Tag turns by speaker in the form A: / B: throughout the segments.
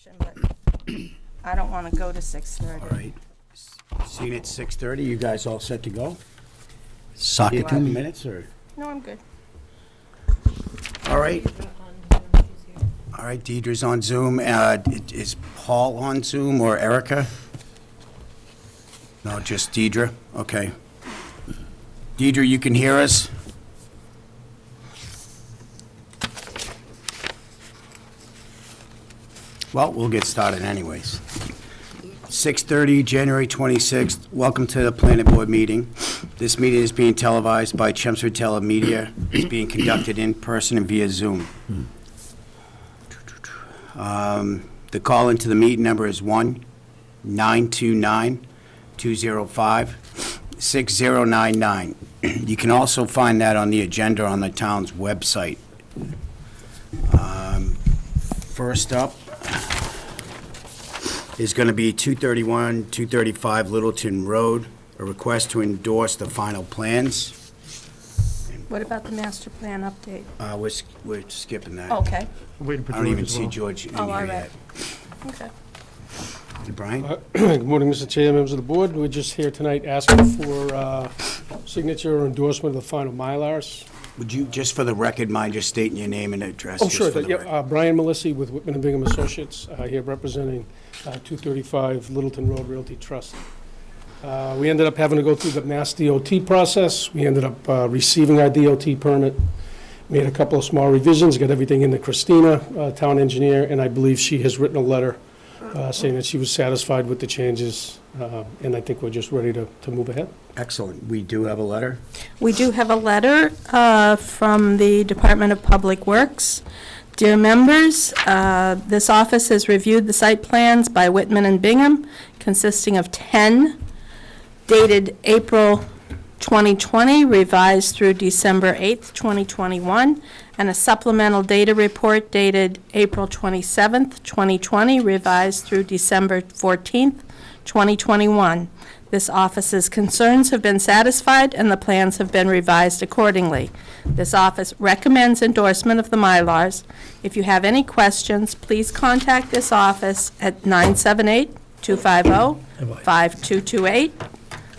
A: but I don't want to go to 6:30.
B: All right. Seeing at 6:30, you guys all set to go?
C: Sock
B: You
C: it
B: have
C: to
B: 10
C: me.
B: minutes, or?
A: No, I'm good.
B: All right. All right, Deidre's on Zoom. Is Paul on Zoom or Erica? No, just Deidre? Okay. Deidre, you can hear us? Well, we'll get started anyways. 6:30, January 26th. Welcome to the Planning Board meeting. This meeting is being televised by Chelmsford Telemedia. It's being conducted in person and via Zoom. The call into the meeting number is 1-929-205-6099. You can also find that on the agenda on the town's website. First up is going to be 231, 235 Littleton Road, a request to endorse the final plans.
A: What about the master plan update?
B: We're skipping that.
A: Okay.
D: Waiting for
B: I don't
D: George
B: even
D: as
B: see
D: well.
B: George in
A: Oh,
B: here
A: all
B: yet.
A: right. Okay.
B: Brian?
D: Good morning, Mr. Chair, members of the board. We're just here tonight asking for signature or endorsement of the final Mylars.
B: Would you, just for the record, mind just stating your name and address?
D: Oh,
B: just
D: sure.
B: for the record?
D: Yeah, Brian Melissi with Whitman and Bingham Associates, here representing 235 Littleton Road Realty Trust. We ended up having to go through the Mass DOT process. We ended up receiving our DOT permit, made a couple of small revisions, got everything into Christina, town engineer, and I believe she has written a letter saying that she was satisfied with the changes, and I think we're just ready to move ahead.
B: Excellent. We do have a letter.
A: We do have a letter from the Department of Public Works. Dear members, this office has reviewed the site plans by Whitman and Bingham, consisting of 10, dated April 2020, revised through December 8th, 2021, and a supplemental data report dated April 27th, 2020, revised through December 14th, 2021. This office's concerns have been satisfied and the plans have been revised accordingly. This office recommends endorsement of the Mylars. If you have any questions, please contact this office at 978-250-5228.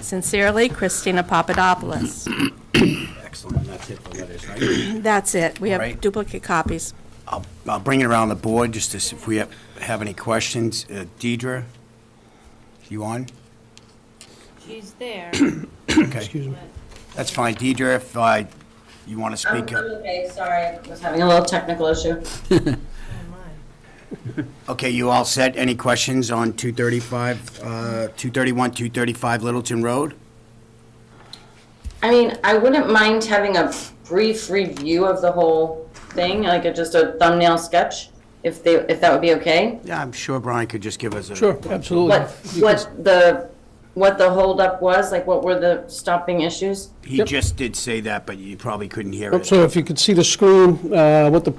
A: Sincerely, Christina Papadopoulos.
B: Excellent. That's it for letters, right?
A: That's it. We
B: All
A: have
B: right.
A: duplicate copies.
B: I'll bring it around the board just to see if we have any questions. Deidre, you on?
E: She's there.
B: Okay,
D: Excuse me.
B: that's fine. Deidre, if you want to
E: I'm
B: speak up.
E: okay, sorry, I was having a little technical issue.
B: Okay, you all set? Any questions on 231, 235 Littleton Road?
E: I mean, I wouldn't mind having a brief review of the whole thing, like just a thumbnail sketch, if that would be okay.
B: Yeah, I'm sure Brian could just give us a...
D: Sure, absolutely.
E: What the holdup was, like what were the stopping issues?
B: He
D: Yep.
B: just did say that, but you probably couldn't hear it.
D: So if you could see the screen, what the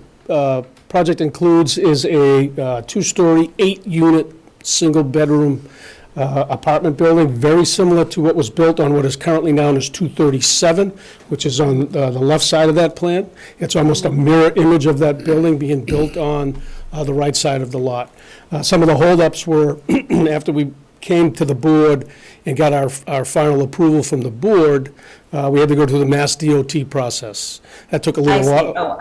D: project includes is a two-story, 8-unit, single-bedroom apartment building, very similar to what was built on what is currently known as 237, which is on the left side of that plan. It's almost a mirror image of that building being built on the right side of the lot. Some of the holdups were, after we came to the board and got our final approval from the board, we had to go through the Mass DOT process. That took a
E: I
D: little
E: see,
D: while.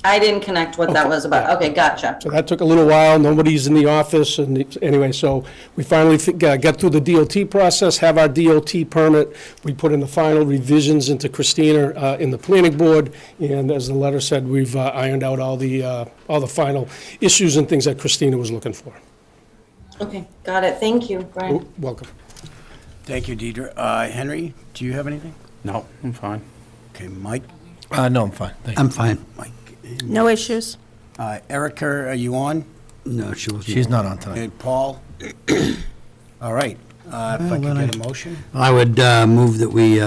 E: I didn't connect what that was about, okay, gotcha.
D: So that took a little while, nobody's in the office, and anyway, so we finally got through the DOT process, have our DOT permit, we put in the final revisions into Christina in the planning board, and as the letter said, we've ironed out all the final issues and things that Christina was looking for.
E: Okay, got it, thank you, Brian.
D: Welcome.
B: Thank you, Deidre. Henry, do you have anything?
F: No, I'm fine.
B: Okay, Mike?
F: No, I'm fine. Thank you.
C: I'm fine.
B: Mike.
A: No issues.
B: Erica, are you on?
C: No, she wasn't.
F: She's not on tonight.
B: And Paul? All right. If I could get a motion?
C: I would move that we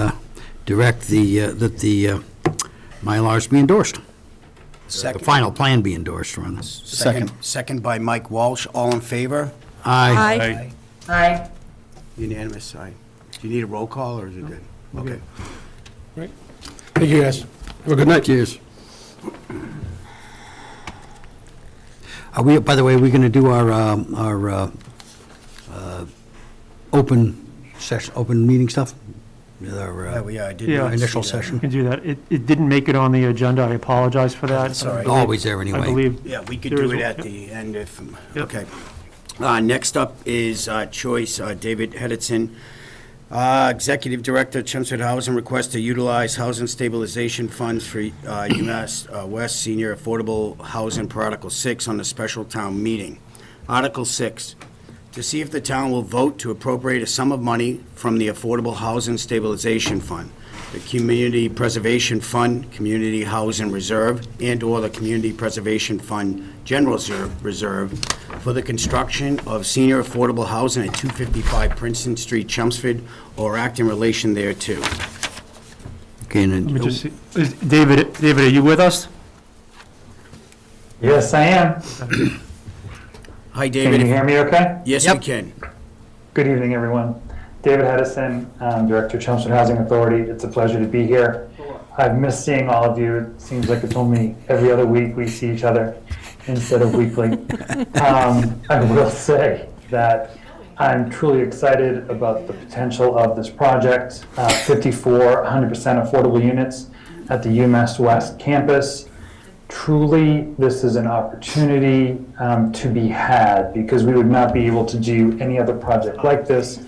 C: direct that the Mylars be endorsed. The
B: Second.
C: final plan be endorsed, rather.
B: Second by Mike Walsh. All in favor?
C: Aye.
E: Hi,
B: Unanimous, aye. Do you need a roll call, or is it good? Okay.
D: Thank you, guys. Have a good night.
C: Cheers. Are we, by the way, are we going to do our open session, open meeting stuff? With our,
B: Yeah, we did.
G: Yeah.
B: not see
C: Initial
B: that.
C: session.
G: You can do that. It didn't make it on the agenda. I apologize for that.
B: That's all right.
C: Always there
G: I
C: anyway.
G: believe,
B: Yeah, we could
G: There
B: do
G: is
B: it
G: a-
B: at the end if,
G: Yep.
B: okay. Next up is choice, David Hedison. Executive Director, Chelmsford Housing, requests to utilize housing stabilization funds for UMass West Senior Affordable Housing per Article 6 on the special town meeting. Article 6, to see if the town will vote to appropriate a sum of money from the Affordable Housing Stabilization Fund, the Community Preservation Fund, Community Housing Reserve, and/or the Community Preservation Fund General Reserve for the construction of senior affordable housing at 255 Princeton Street, Chelmsford, or act in relation thereto.
C: Okay, and
G: let me
C: then,
G: just see. David, are you with us?
H: Yes, I am.
B: Hi,
H: Can
B: David.
H: you hear me okay?
B: Yes, we can.
H: Good evening, everyone. David Hedison, Director, Chelmsford Housing Authority. It's a pleasure to be here. I've missed seeing all of you. It seems like it's only every other week we see each other instead of weekly. I will say that I'm truly excited about the potential of this project. 54 100% affordable units at the UMass West campus. Truly, this is an opportunity to be had, because we would not be able to do any other project like this,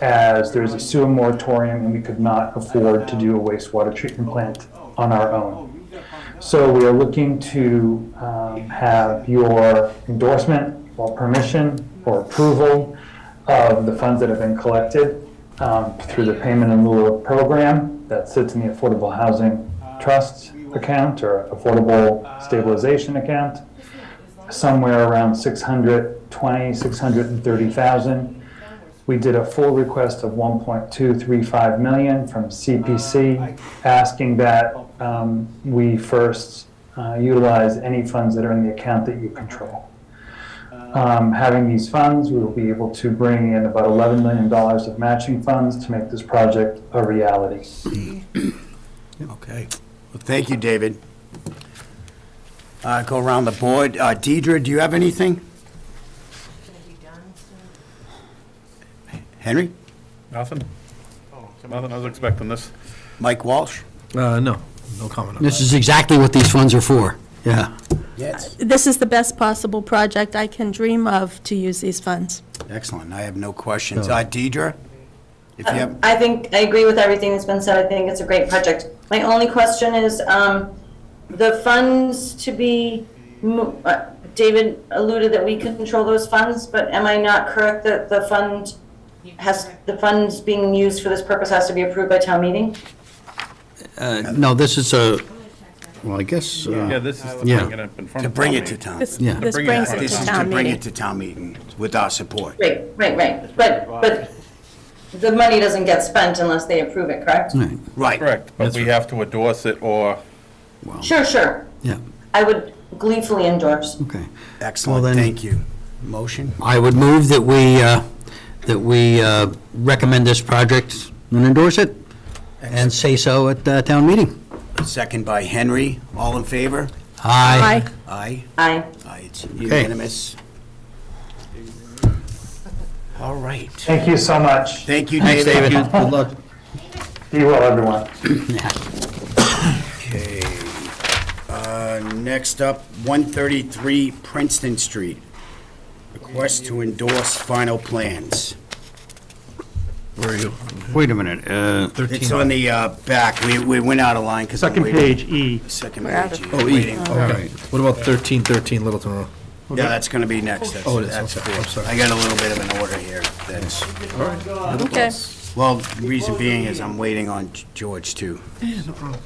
H: as there's a sewer moratorium and we could not afford to do a wastewater treatment plant on our own. So we are looking to have your endorsement or permission or approval of the funds that have been collected through the payment in lieu of program that sits in the Affordable Housing Trust account or Affordable Stabilization account, somewhere around 630,000. We did a full request of 1.235 million from CPC, asking that we first utilize any funds that are in the account that you control. Having these funds, we will be able to bring in about $11 million of matching funds to make this project a reality.
B: Okay. Well, thank you, David. Go around the board. Deidre, do you have anything? Henry?
F: Nothing? Nothing, I was expecting this.
B: Mike Walsh?
F: No comment on
C: this
F: that.
C: is exactly what these funds are for. Yeah.
B: Yes.
A: This is the best possible project I can dream of to use these funds.
B: Excellent. I have no questions. Deidre? If you have,
E: I think, I agree with everything that's been said. I think it's a great project. My only question is, the funds to be, David alluded that we control those funds, but am I not correct that the funds being used for this purpose has to be approved by town meeting?
C: No, this is well, I guess,
F: Yeah, this is to
C: Yeah.
F: bring it up in front
B: to
F: of
B: bring
F: town
B: it to
F: meeting.
B: town.
A: This
C: Yeah.
A: this
F: Bring it
A: brings
F: up.
A: it
B: This
A: to
B: is to
A: town
B: bring
A: meeting.
B: it to town meeting with our support.
E: Right. But the money doesn't get spent unless they approve it, correct?
C: right,
B: Right.
F: Correct, but we have to endorse it or,
E: Sure.
C: yeah,
E: I would gleefully endorse.
C: okay.
B: Excellent.
C: Well, then-
B: Thank you. Motion?
C: I would move that we recommend this project and endorse it, and say so at town meeting.
B: Second by Henry. All in favor?
C: Aye.
B: Aye.
E: Aye.
B: Aye, it's unanimous. All right.
H: Thank you so much.
B: Thank you,
C: Thanks,
B: David.
C: David. Good luck.
H: Be well, everyone.
B: Okay. Next up, 133 Princeton Street. Request to endorse final plans.
F: where are you?
C: Wait a minute,
B: It's on the back. We went out of line because I'm
G: Second
B: waiting.
G: page, E.
B: Second
A: We're out
B: page.
A: of-
B: I'm
F: Oh,
B: waiting.
F: all right. What about 1313 Littleton Road?
B: Yeah, that's going to be next. That's-
F: Oh, it is.
B: that's
F: Okay, I'm
B: fourth.
F: sorry.
B: I got a little bit of an order here. That's,
A: Okay.
B: well, the reason being is I'm waiting on George, too.
F: Yeah, no problem.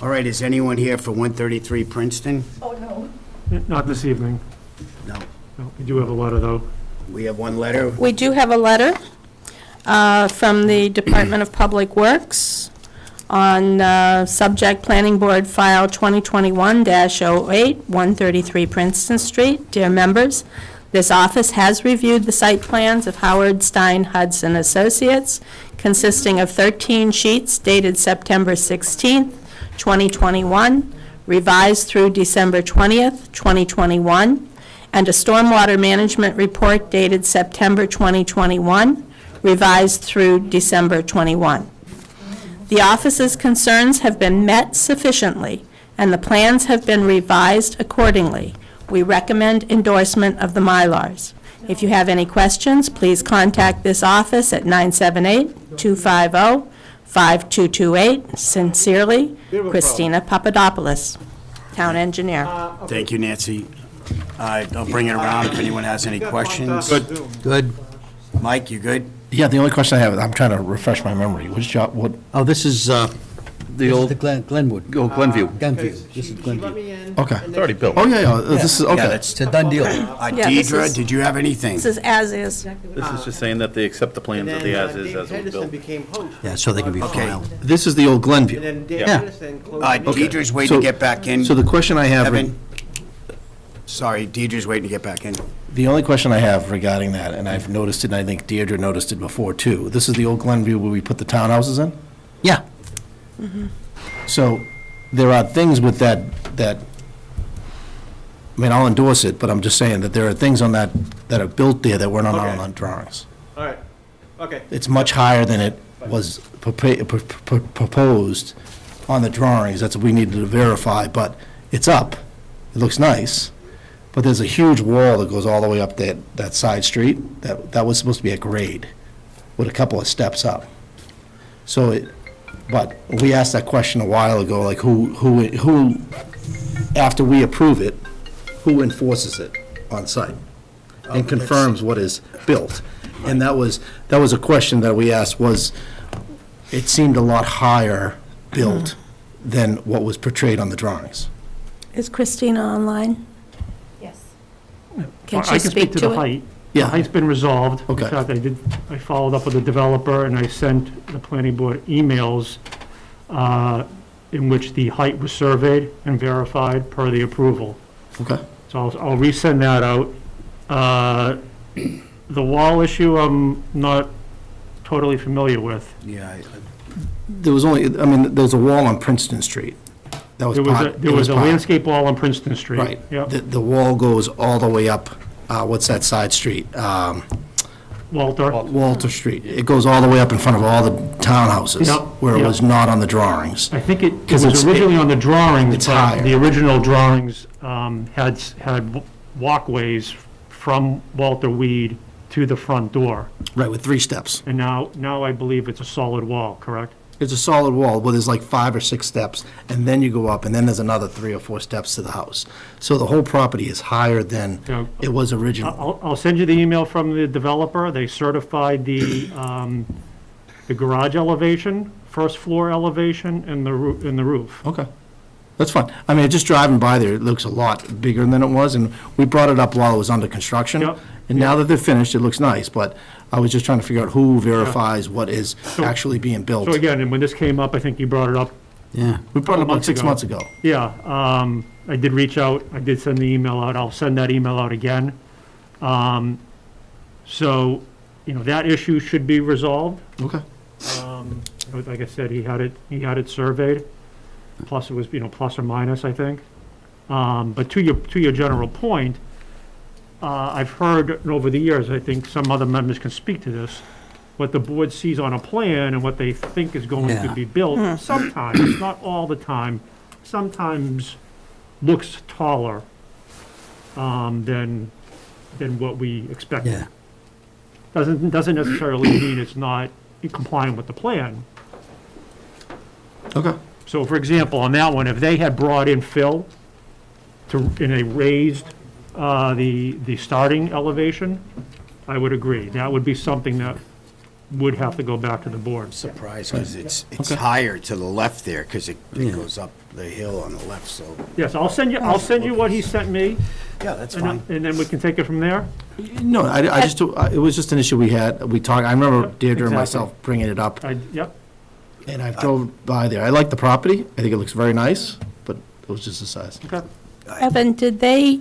B: All right, is anyone here for 133 Princeton?
G: Not this evening.
B: No.
G: No, we do have a letter, though.
B: We have one letter.
A: We do have a letter from the Department of Public Works on subject Planning Board File 2021-08, 133 Princeton Street. Dear members, this office has reviewed the site plans of Howard Stein Hudson Associates, consisting of 13 sheets dated September 16th, 2021, revised through December 20th, 2021, and a stormwater management report dated September 2021, revised through December 21. The office's concerns have been met sufficiently, and the plans have been revised accordingly. We recommend endorsement of the Mylars. If you have any questions, please contact this office at 978-250-5228. Sincerely, Christina Papadopoulos, Town Engineer.
B: Thank you, Nancy. I'll bring it around if anyone has any questions.
C: Good.
B: Mike, you good?
I: Yeah, the only question I have, I'm trying to refresh my memory. Which job, what,
C: Oh, this is the
F: old-
C: Glenwood.
F: Glenview.
C: Glenview. This is Glenview.
I: okay.
F: It's already built.
I: Oh, yeah, this is,
B: Yeah,
I: okay.
B: that's,
C: It's a done deal.
A: Yeah, this
B: Deidre,
A: is-
B: did you have anything?
A: This is as is.
F: This is just saying that they accept the plans of the as-is as it was built.
J: became host.
C: Yeah, so they can be
B: Okay.
C: filed.
I: This is the old Glenview.
J: And then Dave
C: Yeah.
J: Edison closed the meeting.
B: Deidre's waiting to get back in.
I: So the question I have,
B: Evan? Sorry, Deidre's waiting to get back in.
I: the only question I have regarding that, and I've noticed it, and I think Deirdre noticed it before too, this is the old Glenview where we put the townhouses in?
C: Yeah.
I: So there are things with that, I mean, I'll endorse it, but I'm just saying that there are things on that, that are built there that were not
J: Okay.
I: on drawings.
J: All right, okay.
I: It's much higher than it was proposed on the drawings. That's what we needed to verify, but it's up. It looks nice. But there's a huge wall that goes all the way up that side street. That was supposed to be a grade with a couple of steps up. So but we asked that question a while ago, like who, after we approve it, who enforces it on site and confirms what is built? And that was a question that we asked, it seemed a lot higher built than what was portrayed on the drawings.
A: Is Christina online?
E: Yes.
A: Can
G: I
A: she speak to
G: the
A: it?
G: height.
I: Yeah.
G: The height's been resolved.
I: Okay.
G: In fact, I followed up with the developer, and I sent the planning board emails in which the height was surveyed and verified per the approval.
I: Okay.
G: So I'll resend that out. The wall issue, I'm not totally familiar with.
B: Yeah,
I: There was there's a wall on Princeton Street. That was part.
G: There was a landscape wall on Princeton Street.
I: Right.
G: Yep.
I: The wall goes all the way up, what's that side street?
G: Walter.
I: Walter Street. It goes all the way up in front of all the townhouses.
G: Yep,
I: Where it
G: yep.
I: was not on the drawings.
G: I think it
I: 'Cause
G: was
I: it's-
G: originally on the drawings,
I: it's
G: but
I: higher.
G: the original drawings had walkways from Walter Weed to the front door.
I: Right, with 3 steps.
G: And now I believe it's a solid wall, correct?
I: It's a solid wall, where there's like 5 or 6 steps, and then you go up, and then there's another 3 or 4 steps to the house. So the whole property is higher than
G: Yeah.
I: it was originally.
G: I'll send you the email from the developer. They certified the garage elevation, first floor elevation, and the roof.
I: Okay, that's fine. I mean, just driving by there, it looks a lot bigger than it was, and we brought it up while it was under construction.
G: Yep.
I: And now that they're finished, it looks nice, but I was just trying to figure out who verifies what is actually being built.
G: So again, and when this came up, I think you brought it up.
C: Yeah.
I: We brought it up about
G: months
I: 6
G: ago.
I: months ago.
G: Yeah, I did reach out, I did send the email out, I'll send that email out again. So, that issue should be resolved.
I: Okay.
G: Like I said, he had it surveyed, plus it was, plus or minus, I think. But to your general point, I've heard over the years, I think some other members can speak to this, what the board sees on a plan and what they think is going to
C: Yeah.
G: be built, sometimes, not all the time, sometimes looks taller than what we expected.
C: Yeah.
G: Doesn't necessarily mean it's not compliant with the plan.
I: Okay.
G: So for example, on that one, if they had brought in fill and they raised the starting elevation, I would agree. That would be something that would have to go back to the board.
B: surprised, because it's higher to the left there, because it goes up the hill on the left, so,
G: Yes, I'll send you what he sent me,
B: yeah, that's fine.
G: and then we can take it from there.
I: No, I just, it was just an issue we talked, I remember Deirdre and
G: exactly.
I: myself bringing it up,
G: Yep,
I: and I drove by there. I like the property, I think it looks very nice, but it was just the size.
G: okay.
A: Evan, did they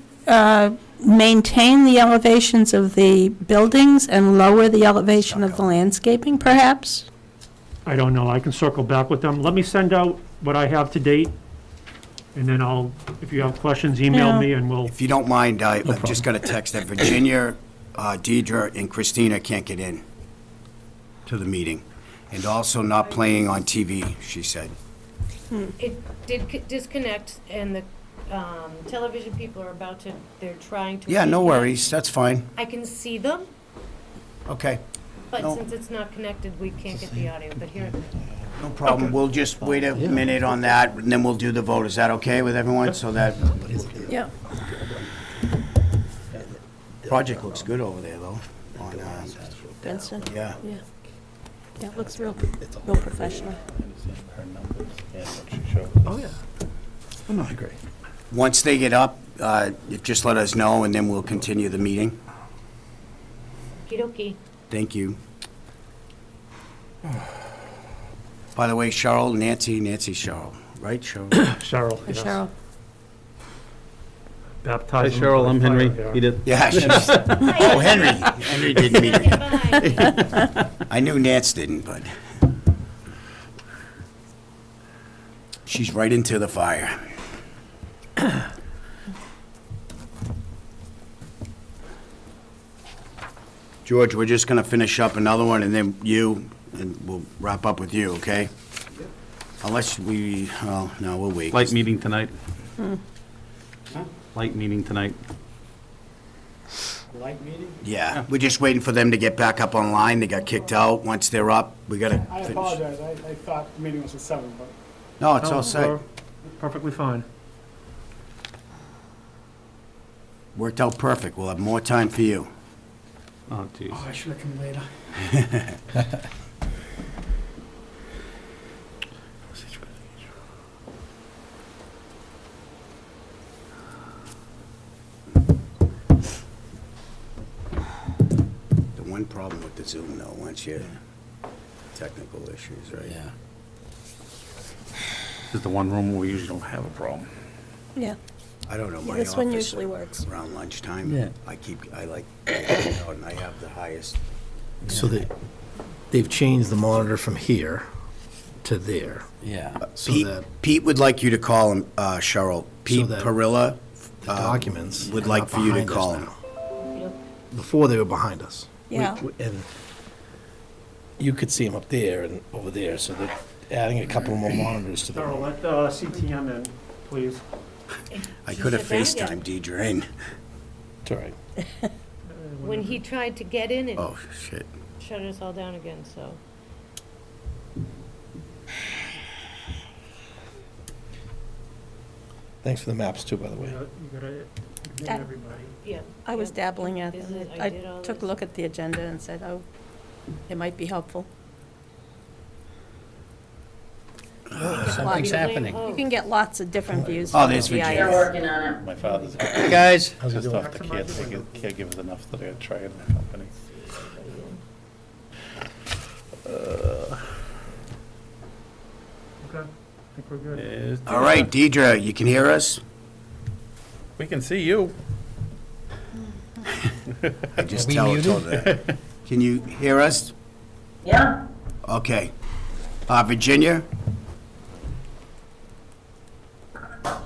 A: maintain the elevations of the buildings and lower the elevation of the landscaping, perhaps?
G: I don't know, I can circle back with them. Let me send out what I have to date, And then if you have questions, email me and we'll,
B: If you don't mind, I've just got a text that Virginia, Deidre, and Christina can't get in to the meeting. And also not playing on TV, she said.
K: It did disconnect, and the television people are they're trying to.
B: Yeah, no
K: reconnect.
B: worries, that's fine.
K: I can see them,
B: Okay,
K: but
B: No.
K: since it's not connected, we can't get the audio, but here.
B: no problem. We'll just wait a minute on that, and then we'll do the vote. Is that okay with everyone? So that
A: Yeah.
B: project looks good over there, though. On,
A: Princeton?
B: yeah.
A: Yeah. Yeah, it looks real professional.
I: Oh, yeah. Oh, no, I agree.
B: Once they get up, just let us know, and then we'll continue the meeting.
K: Okey-dokey.
B: Thank you. By the way, Cheryl, Nancy, Cheryl, right, Cheryl?
G: Cheryl.
A: And
G: yes.
A: Cheryl.
G: Baptize
F: Hey
G: them
F: Cheryl,
G: by
F: I'm
G: fire,
F: Henry.
G: yeah.
F: He did.
B: Yeah, oh, Henry didn't meet her.
K: Bye.
B: I knew Nance didn't, but she's right into the fire. George, we're just gonna finish up another one, and then you, and we'll wrap up with you, okay? Unless we, well, no, we'll wait.
F: Light meeting tonight. Light meeting tonight.
J: Light meeting?
B: Yeah, we're just waiting for them to get back up online. They got kicked out. Once they're up, we gotta
J: I
B: finish.
J: apologize, I thought the meeting was at 7, but
B: No, it's
G: No,
B: all set.
G: we're Perfectly fine.
B: Worked out perfect. We'll have more time for you.
F: Oh, jeez.
J: I should have come later.
B: The one problem with the Zoom, though, once you, technical issues, right?
C: Yeah.
F: This is the one room where we usually don't have a problem.
A: Yeah.
B: I don't know,
A: Yeah,
B: my
A: this one
B: office,
A: usually works.
B: around lunchtime,
C: Yeah.
B: I like, and I have the highest.
I: So they've changed the monitor from here to there.
C: Yeah.
I: So
B: Pete,
I: that
B: Pete would like you to call him, Cheryl. Pete
I: that
B: Perilla
I: the documents
B: would
I: are
B: like
I: not
B: for you to
I: behind us
B: call him.
I: now. Before, they were behind us.
A: Yeah.
I: And you could see them up there and over there, so they're adding a couple more monitors to the
G: Cheryl,
I: room.
G: let CTM in, please.
B: I
K: She
B: could have
K: said that
B: FaceTimed Deidre in.
I: It's all right.
K: When he tried to get in, it
B: Oh, shit.
K: shut us all down again, so.
I: Thanks for the maps too, by the way.
G: You gotta name
A: That-
G: everybody.
K: Yeah.
A: I was
K: yeah.
A: dabbling at
K: Is
A: them.
K: it-
A: I
K: did all
A: took a
K: this.
A: look at the agenda and said, oh, it might be helpful.
C: Something's happening.
A: You can get lots of different views.
B: Oh,
A: from
B: there's
A: GIS.
B: Virginia.
E: They're working on it.
F: My father's
C: Hey, guys.
I: How's it
F: just
I: doing?
F: off the caregivers enough that I gotta try it in the company.
G: Okay, I think we're good.
F: Is-
B: All right, Deidre, you can hear us?
F: We can see you.
B: I just
C: Are we
B: tell
C: muted?
B: that. Can you hear us?
E: Yeah?
B: Okay. Virginia?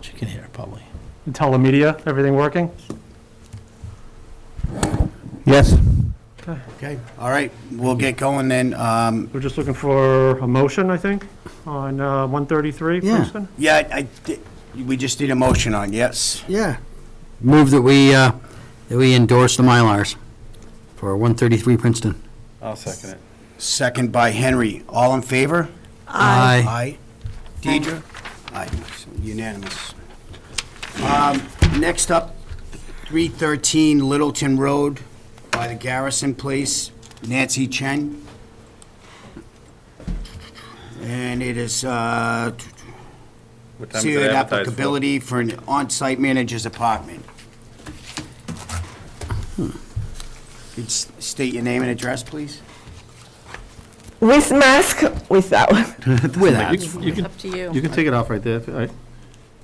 I: She can hear, probably.
G: Telemedia, everything working?
F: Yes.
B: Okay, all right, we'll get going then.
G: We're just looking for a motion, I think, on 133
C: Yeah.
G: Princeton?
B: Yeah, we just need a motion on, yes.
C: Yeah. Move that we endorse the Mylars for 133 Princeton.
F: I'll second it.
B: Second by Henry. All in favor?
C: Aye.
B: Aye. Deidre? Aye, unanimous. Next up, 313 Littleton Road by the Garrison Place, Nancy Chen. And it is,
F: What time is
B: sealed
F: it advertised for?
B: applicability for an on-site manager's apartment. Could you state your name and address, please?
L: With mask, without.
C: Without.
F: You can,
A: Up to you.
F: you can take it off right there. All right.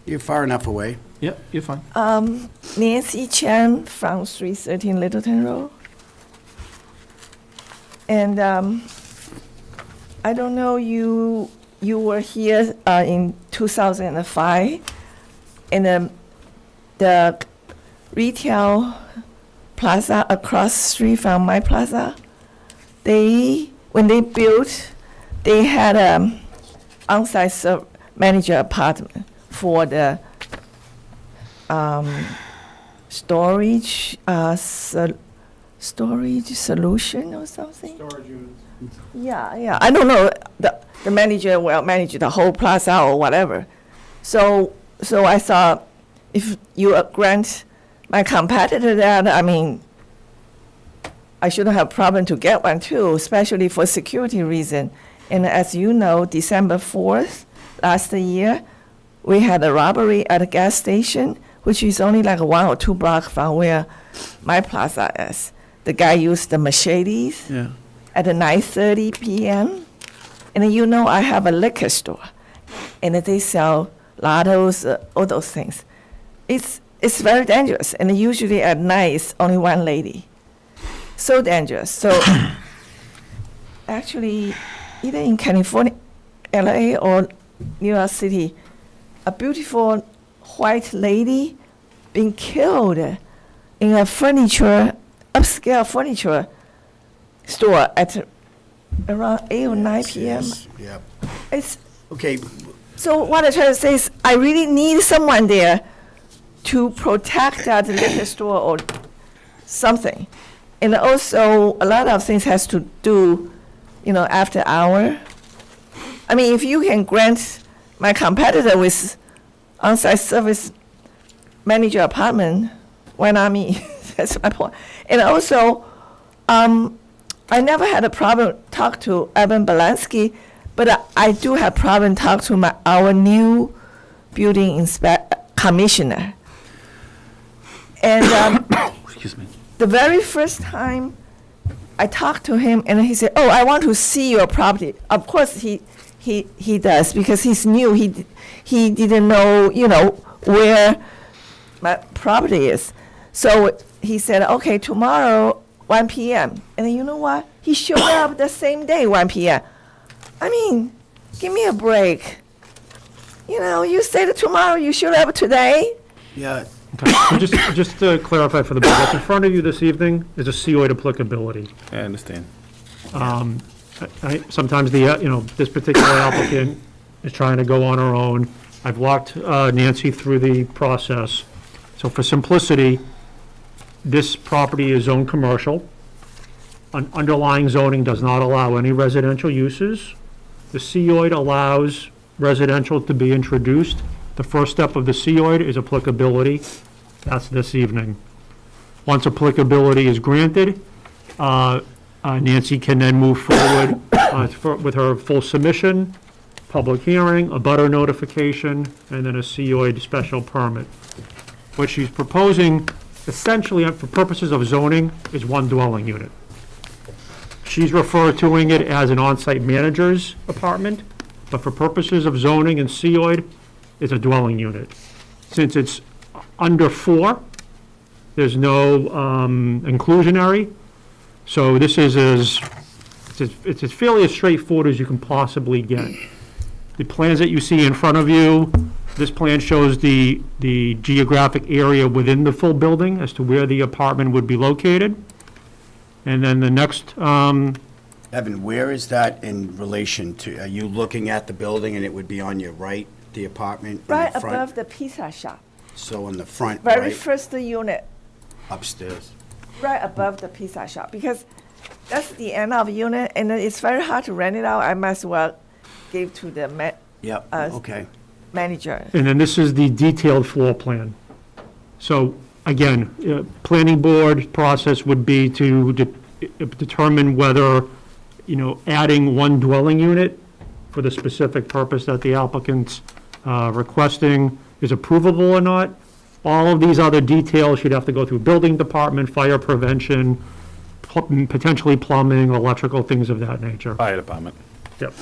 B: You're far enough away.
F: Yep, you're fine.
L: Nancy Chan from 313 Littleton Road. And I don't know, you were here in 2005. And the retail plaza across the street from my plaza, when they built, they had on-site manager apartment for the storage solution or something.
J: Storage units.
L: Yeah. I don't know. The manager will manage the whole plaza or whatever. So I thought, if you grant my competitor that, I mean, I shouldn't have problem to get one too, especially for security reason. And as you know, December 4th last year, we had a robbery at a gas station, which is only like 1 or 2 blocks from where my plaza is. The guy used the machetes at 9:30 p.m. And you know I have a liquor store, and they sell lottos, all those things. It's very dangerous, and usually at night it's only one lady. So dangerous. So actually, either in California, LA, or New York City, a beautiful white lady being killed in a upscale furniture store at around 8 or 9 p.m.
B: Yep.
L: It's
B: Okay,
L: so what I'm trying to say is I really need someone there to protect that liquor store or something. And also, a lot of things has to do, after hour. I mean, if you can grant my competitor with on-site service manager apartment, why not me? That's my point. And also, I never had a problem talk to Evan Belansky, but I do have problem talk to our new building commissioner. And
C: Excuse me.
L: the very first time I talked to him, and he said, "Oh, I want to see your property." Of course, he does, because he's new. He didn't know, where my property is. So he said, "Okay, tomorrow, 1 p.m." And you know what? He showed up the same day, 1 p.m. I mean, give me a break. You said tomorrow, you showed up today.
B: yeah,
G: Okay, so just to clarify for the board, what's in front of you this evening is a COA applicability.
F: I understand.
G: Sometimes this particular applicant is trying to go on her own. I've walked Nancy through the process. So for simplicity, this property is zoned commercial. Underlying zoning does not allow any residential uses. The COID allows residential to be introduced. The first step of the COID is applicability. That's this evening. Once applicability is granted, Nancy can then move forward with her full submission, public hearing, a butter notification, and then a COID special permit. What she's proposing, essentially, for purposes of zoning, is one dwelling unit. She's referring to it as an on-site manager's apartment, but for purposes of zoning and COID, it's a dwelling unit. Since it's under 4, there's no inclusionary, so this is it's as fairly as straightforward as you can possibly get. The plans that you see in front of you, this plan shows the geographic area within the full building as to where the apartment would be located. And then the next,
B: Evan, where is that in relation to, are you looking at the building and it would be on your right, the apartment? in the
L: Right
B: front?
L: above the pizza shop.
B: So in the front,
L: Very
B: right,
L: first unit,
B: upstairs.
L: right above the pizza shop, because that's the end of unit, and it's very hard to rent it out. I might as well give to the
B: Yep, okay.
L: manager.
G: and then this is the detailed floor plan. So again, planning board process would be to determine whether, adding one dwelling unit for the specific purpose that the applicant's requesting is approvable or not. All of these other details, you'd have to go through building department, fire prevention, potentially plumbing, electrical, things of that nature.
F: Fire department.
G: Yep.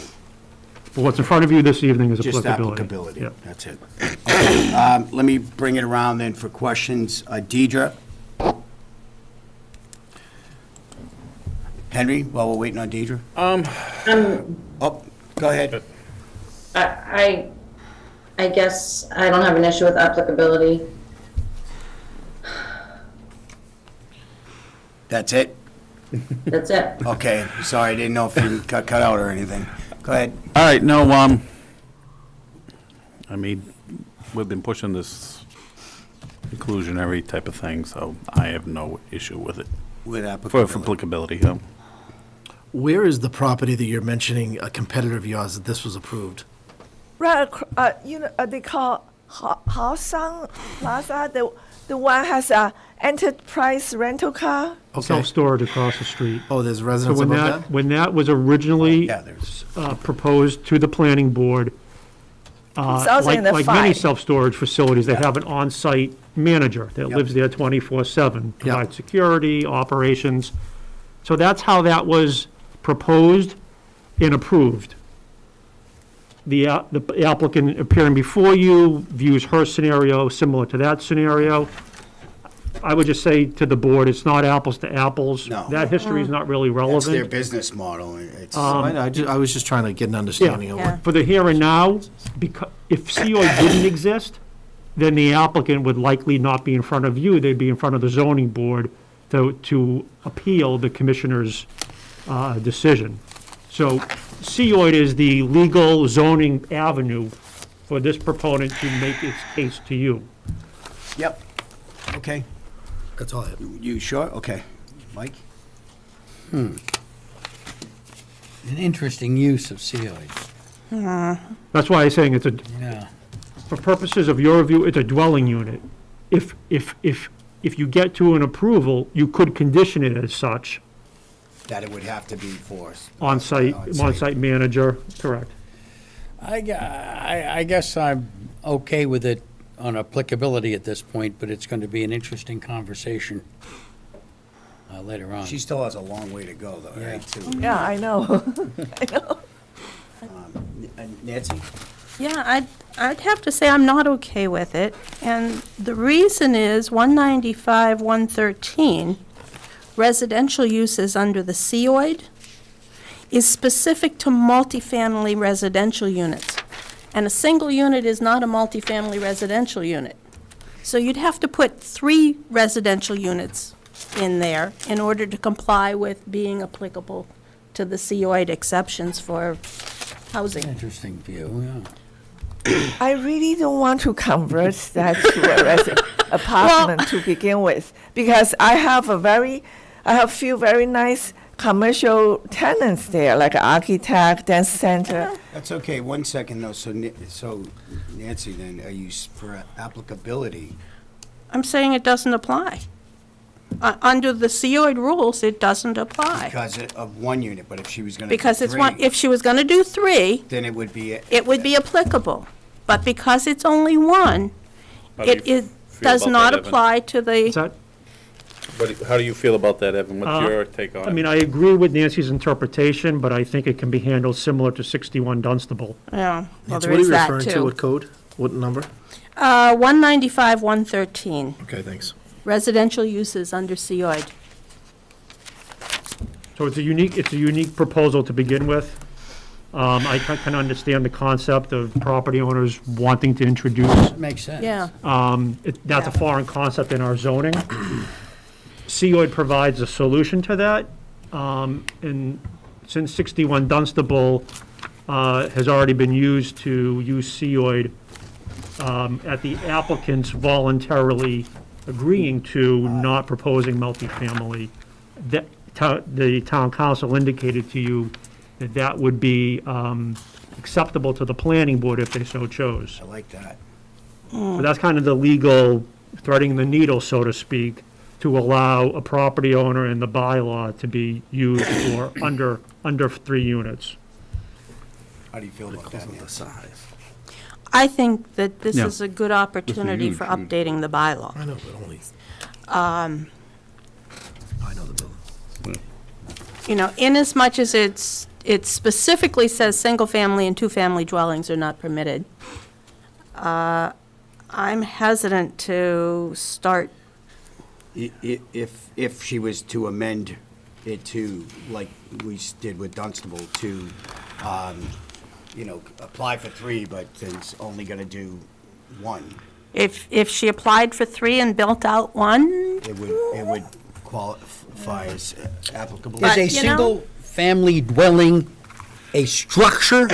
G: But what's in front of you this evening is
B: Just
G: applicability.
B: applicability,
G: Yep.
B: that's it. Okay, let me bring it around then for questions. Deidre? Henry, while we're waiting on Deidre? Oh, go ahead.
E: I I guess I don't have an issue with applicability.
B: That's it?
E: That's it.
B: Okay, sorry, I didn't know if you got cut out or anything. Go ahead.
F: All right, no, I mean, we've been pushing this inclusionary type of thing, so I have no issue with it.
B: With
F: For
B: applicability.
F: applicability, yeah.
I: Where is the property that you're mentioning, a competitor of yours, that this was approved?
L: Right, they call Haosang Plaza, the one has a enterprise rental car.
I: Okay.
G: Self-storage across the street.
I: Oh, there's
G: So
I: residents above that?
G: when that was originally
B: Yeah, there's,
G: proposed to the planning board, like many
L: 2005.
G: self-storage facilities, they have an on-site manager that
B: Yep.
G: lives there 24/7, provides security, operations. So that's how that was proposed and approved. The applicant appearing before you views her scenario similar to that scenario. I would just say to the board, it's not apples to apples.
B: No.
G: That history is not really
B: that's their
G: relevant.
B: business model. It's,
I: I was just trying to get an understanding of
A: Yeah.
I: what.
G: For the here and now, because, if COI didn't exist, then the applicant would likely not be in front of you, they'd be in front of the zoning board to appeal the commissioner's decision. So COI is the legal zoning avenue for this proponent to make its case to you.
B: yep. Okay.
I: That's all I have.
B: You sure? Okay. Mike?
C: An interesting use of COIs.
G: That's why I'm saying it's
C: Yeah.
G: for purposes of your review, it's a dwelling unit. If you get to an approval, you could condition it as such,
B: That it would have to be forced.
G: on-site manager, correct.
C: I guess I'm okay with it on applicability at this point, but it's going to be an interesting conversation later on.
B: She still has a long way to go, though, right? to-
L: Yeah, I know. I know.
B: Nancy?
A: Yeah, I'd have to say I'm not okay with it, and the reason is 195, 113, residential uses under the COID is specific to multifamily residential units, and a single unit is not a multifamily residential unit. So you'd have to put 3 residential units in there in order to comply with being applicable to the COID exceptions for housing.
C: Interesting view, yeah.
L: I really don't want to convert that to a resident apartment to begin with, because I have few very nice commercial tenants there, like architect, dance center.
B: That's okay. 1 second, though. So Nancy, then, are you for applicability?
A: I'm saying it doesn't apply. Under the COID rules, it doesn't apply.
B: Because of 1 unit, but if she was going to do
A: Because it's
B: 3,
A: one, if she was going to do 3,
B: then it would be.
A: it would be applicable. But because it's only 1,
F: How do you
A: it
F: feel
A: does
F: about
A: not
F: that, Evan?
A: apply to
G: Is
A: the,
G: that,
F: How do you feel about that, Evan? What's your take on it?
G: I mean, I agree with Nancy's interpretation, but I think it can be handled similar to 61 Dunstable.
A: yeah, well,
I: Nancy,
A: there
I: what are
A: is
I: you
A: that,
I: referring to?
A: too.
I: What code? What number?
A: 195, 113,
I: Okay, thanks.
A: residential uses under COID.
G: So it's a unique proposal to begin with. I can understand the concept of property owners wanting to introduce.
C: Makes sense.
A: Yeah,
G: That's a foreign concept in our zoning. COID provides a solution to that. And since 61 Dunstable has already been used to use COID at the applicants voluntarily agreeing to not proposing multifamily, the town council indicated to you that that would be acceptable to the planning board if they so chose.
B: I like that.
G: So that's kind of the legal threading the needle, so to speak, to allow a property owner in the bylaw to be used for under 3 units.
B: How do you feel about that, Nancy?
I: Size.
A: I think that this
F: Yeah.
A: is a good opportunity for updating the bylaw.
I: I know, but only. I know the building.
A: You know, inasmuch as it specifically says single-family and two-family dwellings are not permitted, I'm hesitant to start,
B: If she was to amend it to, like we did with Dunstable, to apply for 3, but is only going to do 1.
A: If she applied for 3 and built out 1,
B: It would qualify as applicable.
A: But,
C: Is a
A: you know-
C: single-family dwelling a structure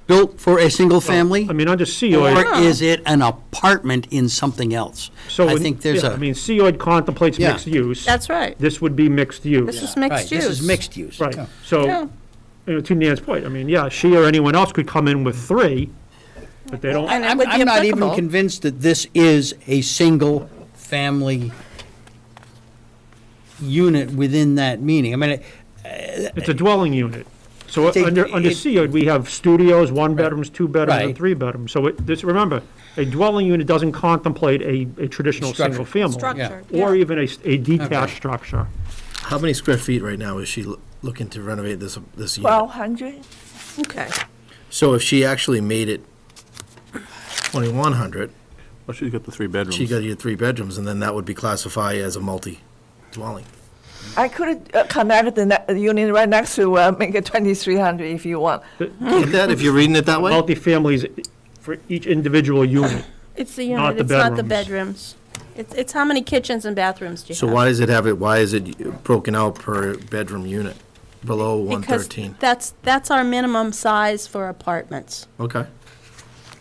C: built for a single family?
G: I mean, under
C: Or
G: COID,
C: is it an apartment in something else?
G: so,
C: I think there's
G: I mean, COID contemplates
C: Yeah.
G: mixed use.
A: that's right.
G: This would be mixed use.
A: This is
C: Right,
A: mixed
C: this is
A: use.
C: mixed use.
G: Right,
C: Yeah.
G: so,
A: Yeah.
G: to Nan's point, I mean, yeah, she or anyone else could come in with 3, but they don't,
A: And it
C: I'm
A: would be
C: I'm not even
A: applicable.
C: convinced that this is a single-family unit within that meaning. I mean,
G: it's a dwelling unit. So
C: It's a-
G: under
C: it-
G: COID, we have studios, 1 bedrooms, 2 bedrooms, and
C: Right.
G: 3 bedrooms. So remember, a dwelling unit doesn't contemplate a traditional
C: Structure.
G: single family.
A: Structure,
G: Or
A: yeah.
G: even a detached
C: Okay.
G: structure.
I: How many square feet right now is she looking to renovate this unit?
L: 1,200?
A: Okay.
I: So if she actually made it 2,100,
F: Well, she's got the 3 bedrooms.
I: she got you 3 bedrooms, and then that would be classified as a multi-dwelling.
L: I could connect the unit right next to make it 2,300 if you want.
I: Get that, if you're reading it that way?
G: Multi-families for each individual unit.
A: It's the
G: Not
A: unit,
G: the
A: it's not the
G: bedrooms.
A: bedrooms. It's how many kitchens and bathrooms do you
I: So
A: have?
I: why does it have it, why is it broken out per bedroom unit, below
A: Because
I: 113?
A: that's our minimum size for apartments.
I: Okay.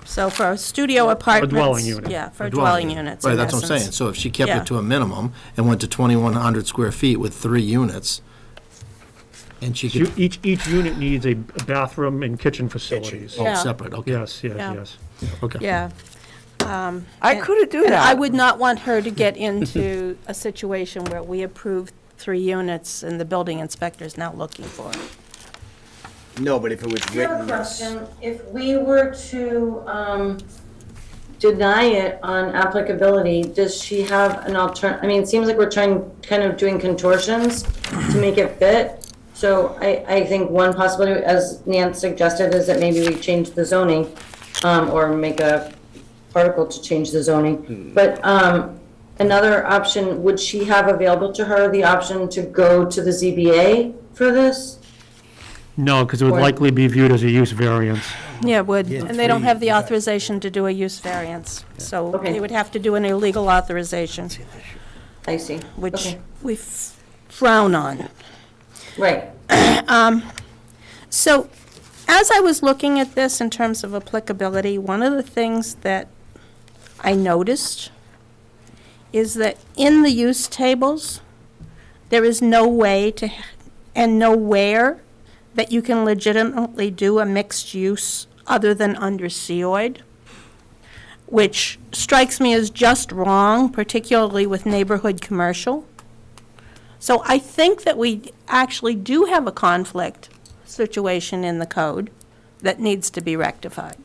A: So for studio apartments.
G: dwelling unit.
A: Yeah, for
I: A
A: dwelling units,
I: Right,
A: in
I: that's what I'm saying.
A: essence.
I: So if she kept
A: Yeah.
I: it to a minimum and went to 2,100 square feet with 3 units, and she
G: So
I: could,
G: Each unit needs a bathroom and kitchen facilities.
I: oh,
A: Yeah.
I: separate, okay.
G: Yes, yes,
A: Yeah.
G: yes.
I: Okay.
A: Yeah.
L: I could do
A: And I
L: that.
A: would not want her to get into a situation where we approve 3 units and the building inspector's now looking for it.
B: No, but if it was
E: I have a
B: written, yes.
E: question. If we were to deny it on applicability, does she have an I mean, it seems like we're kind of doing contortions to make it fit. So I think one possibility, as Nance suggested, is that maybe we change the zoning, or make a article to change the zoning. But another option, would she have available to her the option to go to the ZBA for this?
G: No, because it would
E: Or-
G: likely be viewed as a use variance.
A: Yeah, it would,
I: Yeah,
A: and they don't
I: 3,
A: have the
I: yeah.
A: authorization to do a use variance. So
E: Okay.
A: they would have to do an illegal authorization,
E: I see.
A: which
E: Okay.
A: we frown on.
E: Right.
A: So, as I was looking at this in terms of applicability, one of the things that I noticed is that in the use tables, there is no way to, and nowhere that you can legitimately do a mixed use other than under COID, which strikes me as just wrong, particularly with neighborhood commercial. So I think that we actually do have a conflict situation in the code that needs to be rectified.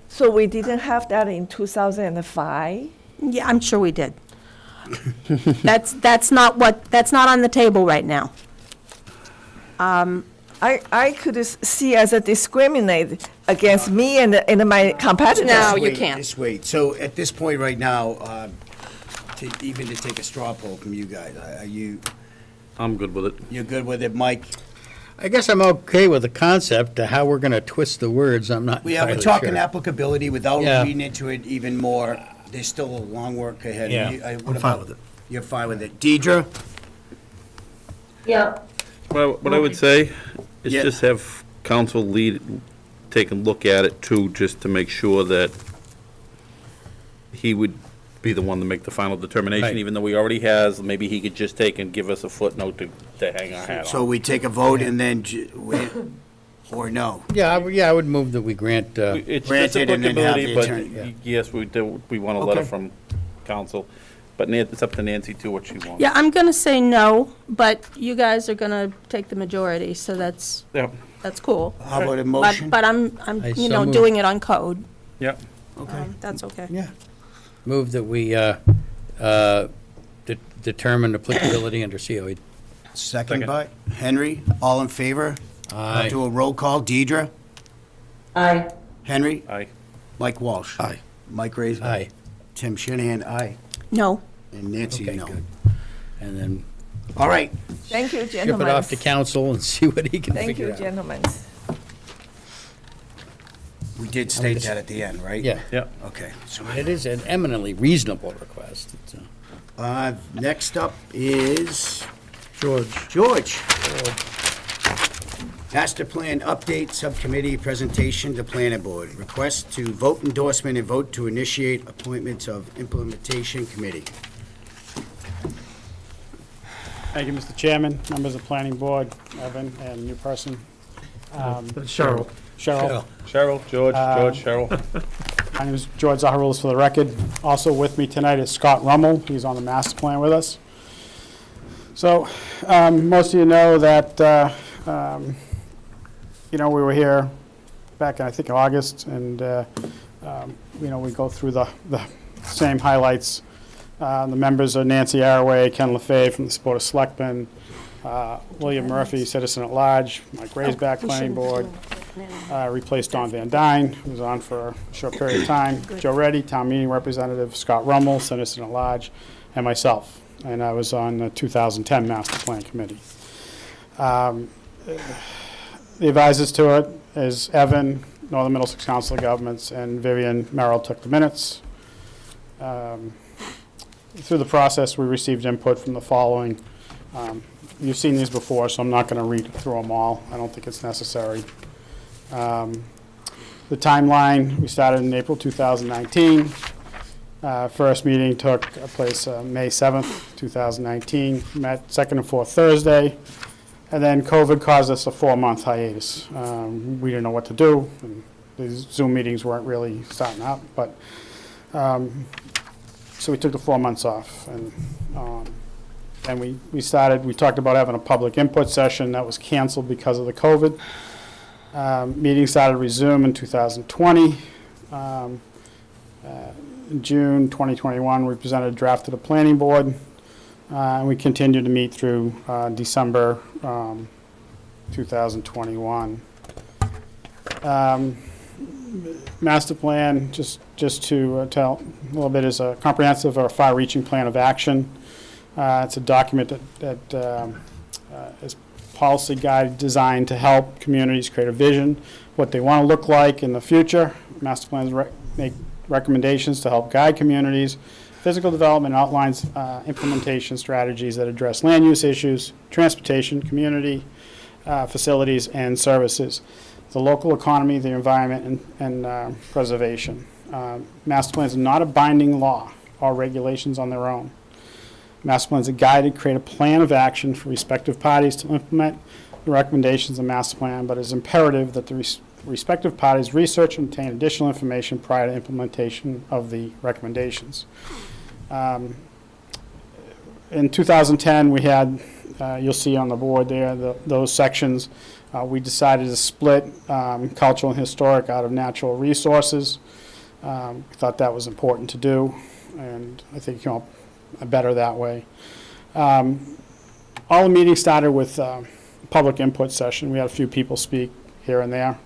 L: So we didn't have that in 2005?
A: Yeah, I'm sure we did. That's not on the table right now.
L: I could see as a discriminate against me and my competitors.
A: No, you
B: Wait,
A: can't.
B: Just wait. So at this point right now, even to take a straw poll from you guys, are you,
F: I'm good with it.
B: you're good with it, Mike?
C: I guess I'm okay with the concept. How we're going to twist the words, I'm not
B: We're
C: entirely
B: talking
C: sure.
B: applicability without
C: Yeah.
B: reading into it even more. There's still a long work ahead.
C: Yeah.
B: What
I: I'm fine
B: about-
I: with it.
B: You're fine with it. Deidre?
E: Yeah.
F: Well, what I would say is
B: Yeah.
F: just have council take a look at it too, just to make sure that he would be the one to make the final determination,
C: Right.
F: even though he already has, maybe he could just take and give us a footnote to hang our hat
B: So
F: on.
B: we take a vote and then, or no?
C: Yeah, I would move that we grant,
F: It's just
B: Granted, and then have
F: applicability,
B: the
F: but
B: attorney-
F: yes, we want a letter
B: Okay.
F: from council. But it's up to Nancy too, what she wants.
A: Yeah, I'm going to say no, but you guys are going to take the majority, so that's
F: Yep,
A: cool.
B: How about a
A: But
B: motion?
A: but I'm
C: I so move.
A: doing it on code.
F: yep.
B: Okay.
A: That's okay.
C: yeah, move that we determine applicability under COE.
B: Second by Henry. All in favor?
C: Aye.
B: Do a roll call. Deidre?
E: Aye.
B: Henry?
F: Aye.
B: Mike Walsh?
I: Aye.
B: Mike Raisman?
C: Aye.
B: Tim Shanahan? Aye.
A: No.
B: And Nancy,
C: Okay,
B: no.
C: good. And then
B: All right.
L: Thank you,
C: ship
L: gentlemen.
C: it off to council and see what he can
L: Thank
C: figure
L: you,
C: out.
L: gentlemen.
B: We did state that at the end, right?
C: Yeah.
F: Yeah.
B: Okay. So,
C: It is an eminently reasonable request. It's,
B: next up is
C: George.
B: George. Master Plan Update Subcommittee Presentation to Planning Board. Request to vote endorsement and vote to initiate appointments of Implementation Committee.
J: Thank you, Mr. Chairman, members of the Planning Board, Evan, and new person.
G: Cheryl.
J: Cheryl.
F: Cheryl, George, Cheryl.
J: My name is George Zaharoulis for the record. Also with me tonight is Scott Rummel. He's on the master plan with us. So, most of you know that, we were here back in, I think, August, and, we go through the same highlights. The members are Nancy Arraway, Ken LaFave from the Board of Selectmen, William Murphy, citizen at large, Mike Raisback, Planning Board, replaced Don Van Dyne, who was on for a short period of time, Joe Reddy, town meeting representative, Scott Rummel, citizen at large, and myself. And I was on the 2010 Master Plan Committee. The advisors to it is Evan, Northern Middlesex Council of Governments, and Vivian Merrill took the minutes. Through the process, we received input from the following. You've seen these before, so I'm not going to read through them all. I don't think it's necessary. The timeline, we started in April 2019. First meeting took place May 7th, 2019. Met second and fourth Thursday. And then COVID caused us a 4-month hiatus. We didn't know what to do. And these Zoom meetings weren't really starting up. But so we took the 4 months off. And we talked about having a public input session that was canceled because of the COVID. Meeting started to resume in 2020. In June 2021, we presented a draft to the planning board. And we continued to meet through December 2021. Master plan, just to tell a little bit, is a comprehensive or far-reaching plan of action. It's a document that is policy guide designed to help communities create a vision, what they want to look like in the future. Master plans make recommendations to help guide communities. Physical development outlines implementation strategies that address land use issues, transportation, community, facilities, and services, the local economy, the environment, and preservation. Master plans are not a binding law or regulations on their own. Master plans are guided, create a plan of action for respective parties to implement the recommendations of the master plan, but it is imperative that the respective parties research and obtain additional information prior to implementation of the recommendations. In 2010, we had, you'll see on the board there, those sections. We decided to split cultural and historic out of natural resources. We thought that was important to do, and I think better that way. All the meetings started with public input session. We had a few people speak here and there.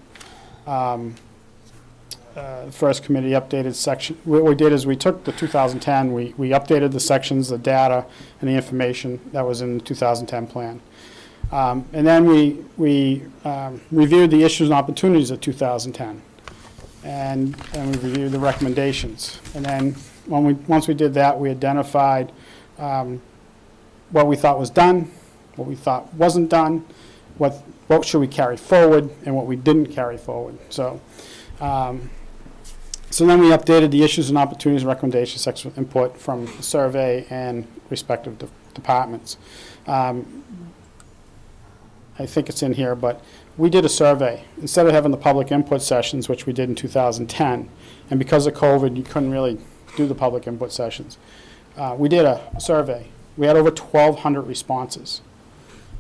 J: First committee updated section. What we did is we took the 2010, we updated the sections, the data, and the information that was in the 2010 plan. And then we reviewed the issues and opportunities of 2010. And we reviewed the recommendations. And then once we did that, we identified what we thought was done, what we thought wasn't done, what should we carry forward, and what we didn't carry forward. So then we updated the issues and opportunities recommendation section with input from the survey and respective departments. I think it's in here, but we did a survey. Instead of having the public input sessions, which we did in 2010, and because of COVID, you couldn't really do the public input sessions, we did a survey. We had over 1,200 responses,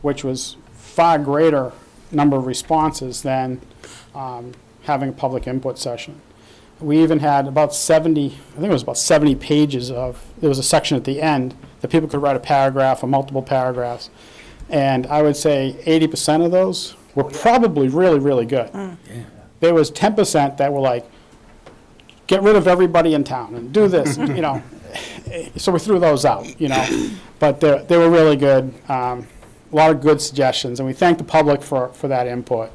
J: which was far greater number of responses than having a public input session. We even had about 70, I think it was about 70 pages of, there was a section at the end that people could write a paragraph or multiple paragraphs. And I would say 80% of those were probably really, really good.
C: Yeah.
J: There was 10% that were like, get rid of everybody in town and do this, So we threw those out, But they were really good. A lot of good suggestions, and we thank the public for that input.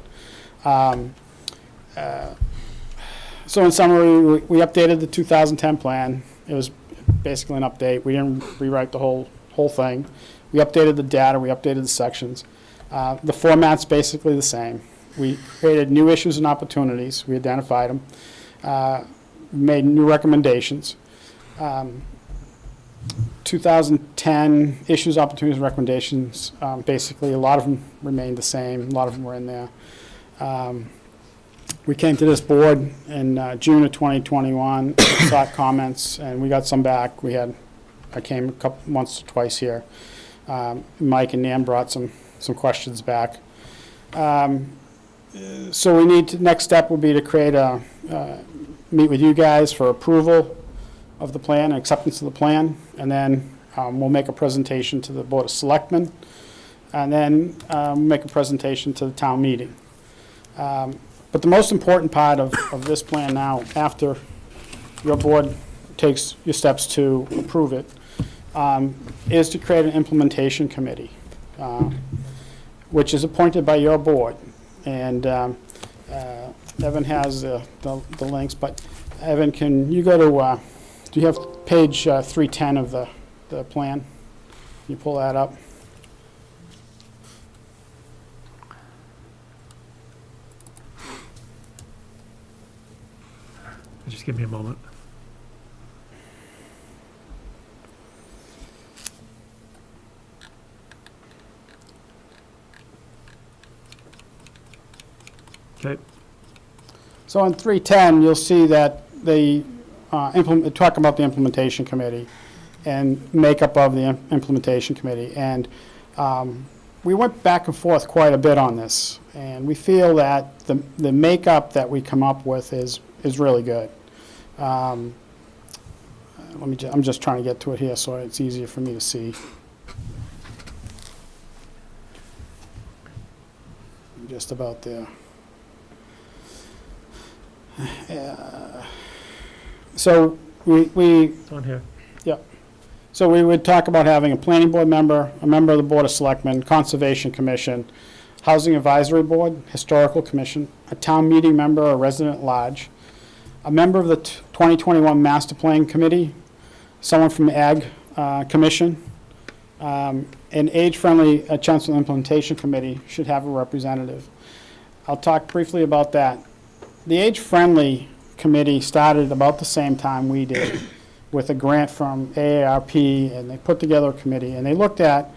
J: So in summary, we updated the 2010 plan. It was basically an update. We didn't rewrite the whole thing. We updated the data, we updated the sections. The format's basically the same. We created new issues and opportunities. We identified them. Made new recommendations. 2010 issues, opportunities, and recommendations, basically a lot of them remained the same. A lot of them were in there. We came to this board in June of 2021, sought comments, and we got some back. I came a couple, once or twice here. Mike and Nan brought some questions back. So we need to, next step will be to create meet with you guys for approval of the plan, acceptance of the plan, and then we'll make a presentation to the Board of Selectmen, and then make a presentation to the town meeting. But the most important part of this plan now, after your board takes your steps to approve it, is to create an implementation committee, which is appointed by your board. And Evan has the links, but Evan, can you go to, do you have page 310 of the plan? Can you pull that up?
G: Just give me a moment. Okay.
J: So on 310, you'll see that they talk about the implementation committee and makeup of the implementation committee. And we went back and forth quite a bit on this. And we feel that the makeup that we come up with is really good. I'm just trying to get to it here so it's easier for me to see. I'm just about there. So we
G: It's on here.
J: So we would talk about having a planning board member, a member of the Board of Selectmen, Conservation Commission, Housing Advisory Board, Historical Commission, a town meeting member or resident at large, a member of the 2021 Master Plan Committee, someone from the Ag Commission, an age-friendly Chelmsford Implementation Committee should have a representative. I'll talk briefly about that. The age-friendly committee started about the same time we did with a grant from AARP, and they put together a committee, and they looked at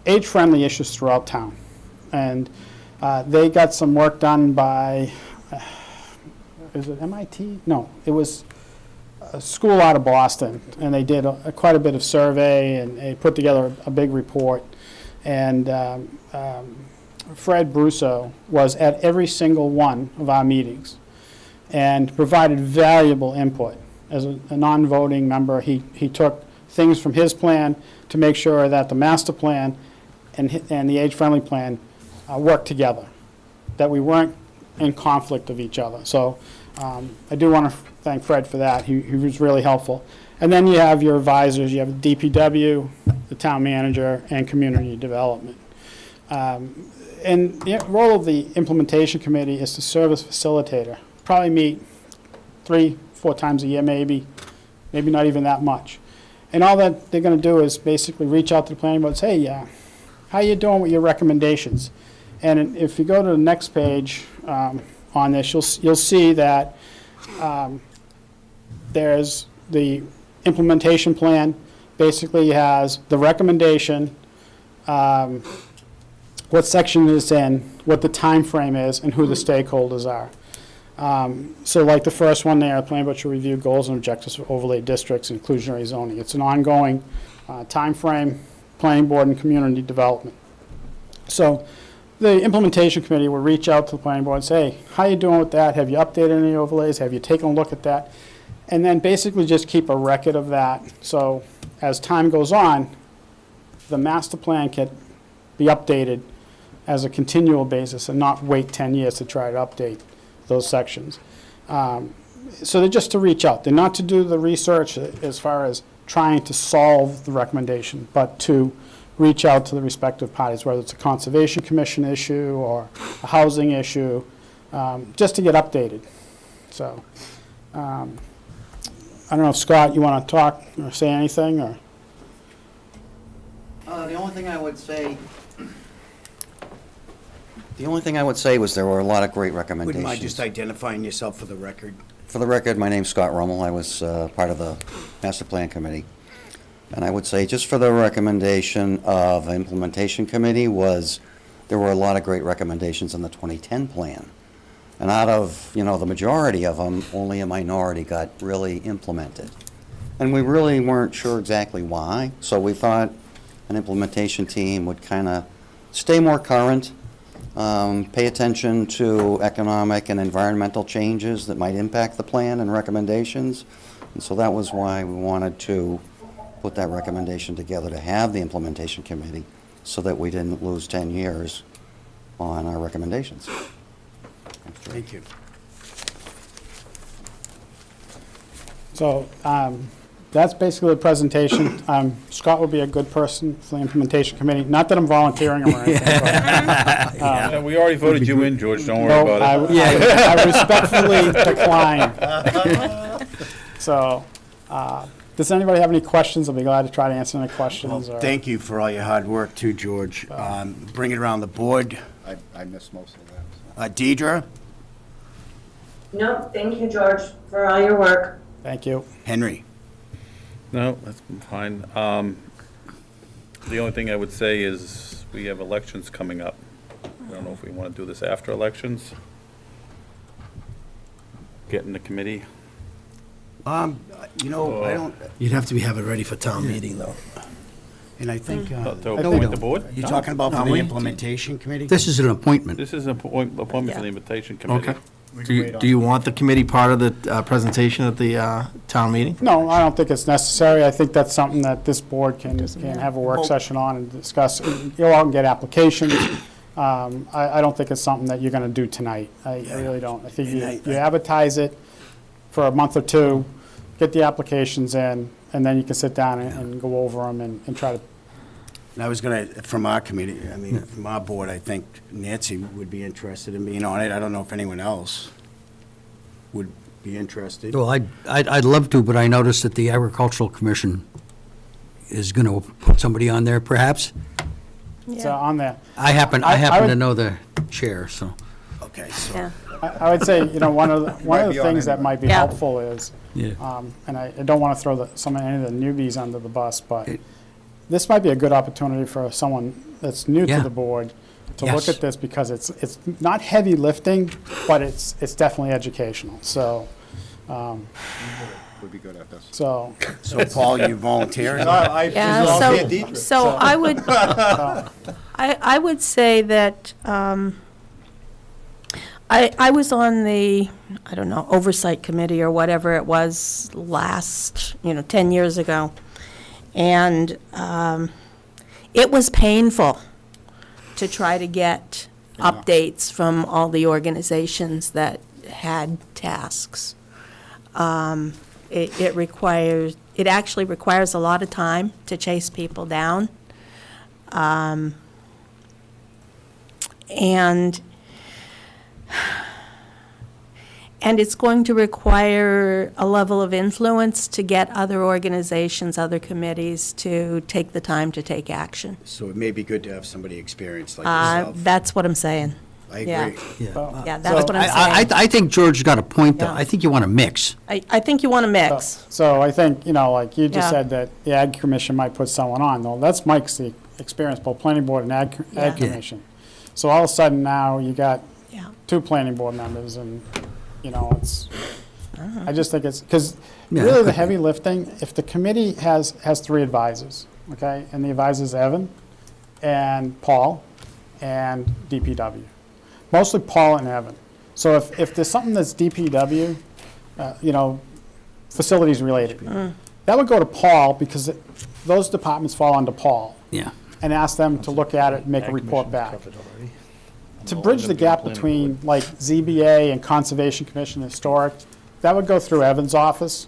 J: age-friendly issues throughout town. And they got some work done by, is it MIT? No, it was a school out of Boston, and they did quite a bit of survey, and they put together a big report. And Fred Brusso was at every single one of our meetings and provided valuable input. As a non-voting member, he took things from his plan to make sure that the master plan and the age-friendly plan worked together, that we weren't in conflict of each other. So I do want to thank Fred for that. He was really helpful. And then you have your advisors. You have the DPW, the town manager, and community development. And the role of the implementation committee is to serve as facilitator. Probably meet 3-4 times a year, maybe not even that much. And all that they're going to do is basically reach out to the planning board and say, hey, how you doing with your recommendations? And if you go to the next page on this, you'll see that there's the implementation plan. Basically has the recommendation, what section it's in, what the time frame is, and who the stakeholders are. So like the first one there, the planning board should review goals and objectives for overlay districts, inclusionary zoning. It's an ongoing time frame, planning board and community development. So the implementation committee will reach out to the planning board and say, hey, how you doing with that? Have you updated any overlays? Have you taken a look at that? And then basically just keep a record of that. So as time goes on, the master plan can be updated as a continual basis and not wait 10 years to try to update those sections. So they're just to reach out. They're not to do the research as far as trying to solve the recommendation, but to reach out to the respective parties, whether it's a conservation commission issue or a housing issue, just to get updated. So, I don't know if Scott, you want to talk or say anything, or?
M: The only thing I would say, was there were a lot of great recommendations.
B: Wouldn't mind just identifying yourself for the record?
M: For the record, my name's Scott Rummel. I was part of the Master Plan Committee. And I would say, just for the recommendation of Implementation Committee, there were a lot of great recommendations in the 2010 plan. And out of, the majority of them, only a minority got really implemented. And we really weren't sure exactly why, so we thought an implementation team would kind of stay more current, pay attention to economic and environmental changes that might impact the plan and recommendations. And so that was why we wanted to put that recommendation together, to have the implementation committee, so that we didn't lose 10 years on our recommendations.
B: Thank you.
J: So, that's basically the presentation. Scott will be a good person for the implementation committee. Not that I'm volunteering him or anything. But,
F: We already voted you in, George, don't worry
J: no,
F: about it.
J: I respectfully decline. So, does anybody have any questions? I'll be glad to try to answer any questions. or-
B: Thank you for all your hard work too, George. Bring it around the board.
I: I missed most of that.
B: Deidre,
E: No, thank you, George, for all your work.
J: Thank you.
B: Henry.
F: No, that's fine. The only thing I would say is we have elections coming up. I don't know if we want to do this after elections. Get in the committee.
B: I don't,
I: You'd have to have it ready for town meeting, though.
B: and I think,
F: To
J: we
F: appoint the
J: don't.
F: board?
B: you're talking about for the implementation committee?
C: This is an appointment.
F: This is an appointment for the invitation committee.
I: Okay. Do you want the committee part of the presentation at the town meeting?
J: No, I don't think it's necessary. I think that's something that this board can have a work session on and discuss. You'll all get applications. I don't think it's something that you're going to do tonight. I really don't. I think you advertise it for a month or two, get the applications in, and then you can sit down and go over them and try to.
B: And I was gonna, from our committee, from our board, I think Nancy would be interested in being on it. I don't know if anyone else would be interested.
C: Well, I'd love to, but I noticed that the Agricultural Commission is going to put somebody on there, perhaps.
J: So on there.
C: I happen
J: I
C: to
J: would-
C: know the chair, so.
B: Okay, so,
A: Yeah.
J: I would say, one of the things that might be
A: Yeah.
J: helpful is,
C: Yeah.
J: and I don't want to throw any of the newbies under the bus, but this might be a good opportunity for someone that's new to
C: Yeah.
J: the board to
C: Yes.
J: look at this, because it's not heavy lifting, but it's definitely educational, so,
I: Would be good at this.
J: so,
B: Paul, you volunteering?
A: Yeah, so I would, I would say that, I was on the, I don't know, oversight committee or whatever it was last, 10 years ago. And it was painful to try to get updates from all the organizations that had tasks. It actually requires a lot of time to chase people down. And it's going to require a level of influence to get other organizations, other committees to take the time to take action.
B: So it may be good to have somebody experienced like yourself.
A: That's what I'm saying.
B: I
A: yeah.
B: agree.
A: Yeah, that's what I'm saying.
C: I think George's got a point, though.
A: Yeah.
C: I think you want to mix.
A: I think you want to mix.
J: so I think, like you just
A: Yeah.
J: said, that the Ag Commission might put someone on. Well, that's Mike's the experience, both Planning Board and Ag
A: Yeah.
J: Commission. So all of a sudden now, you got
A: Yeah.
J: 2 Planning Board members, and, it's, I just think it's, because
C: Yeah,
J: really
C: it
J: the
C: could
J: heavy lifting, if the committee has 3 advisors, okay, and the advisors Evan and Paul and DPW, mostly Paul and Evan. So if there's something that's DPW, facilities related, that would go to Paul, because those departments fall under Paul,
C: Yeah.
J: and ask them to look at it and make a report back. To bridge the gap between like ZBA and Conservation Commission and Historic, that would go through Evan's office.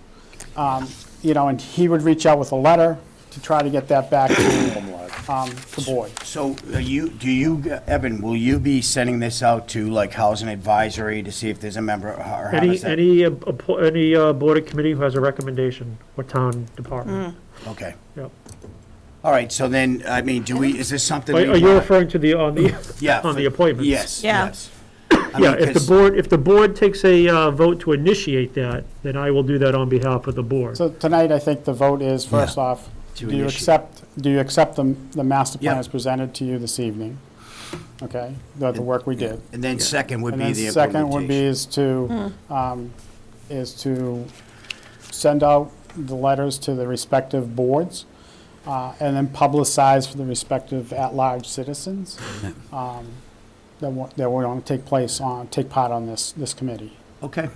J: And he would reach out with a letter to try to get that back to the board.
B: So Evan, will you be sending this out to like Housing Advisory to see if there's a member, or how does that?
G: Any board or committee who has a recommendation or town department.
B: Okay.
G: Yep.
B: All right, so then, I mean, is this something?
G: Are
B: we
G: you
B: want-
G: referring to
B: Yeah.
G: on the appointments?
B: Yes,
A: Yeah.
B: yes. I
G: Yeah,
B: mean,
G: if the
B: 'cause-
G: board takes a vote to initiate that, then I will do that on behalf of the board.
J: So tonight, I think the vote is, first off,
B: To
J: do you
B: initiate.
J: accept the master plan
B: Yep.
J: as presented to you this evening? Okay, the work we did.
B: And then second would
J: And
B: be
J: then
B: the
J: second would be
B: implementation.
J: is to send out the letters to the respective boards, and then publicize for the respective at-large citizens, that want to take part on this committee.
B: Okay,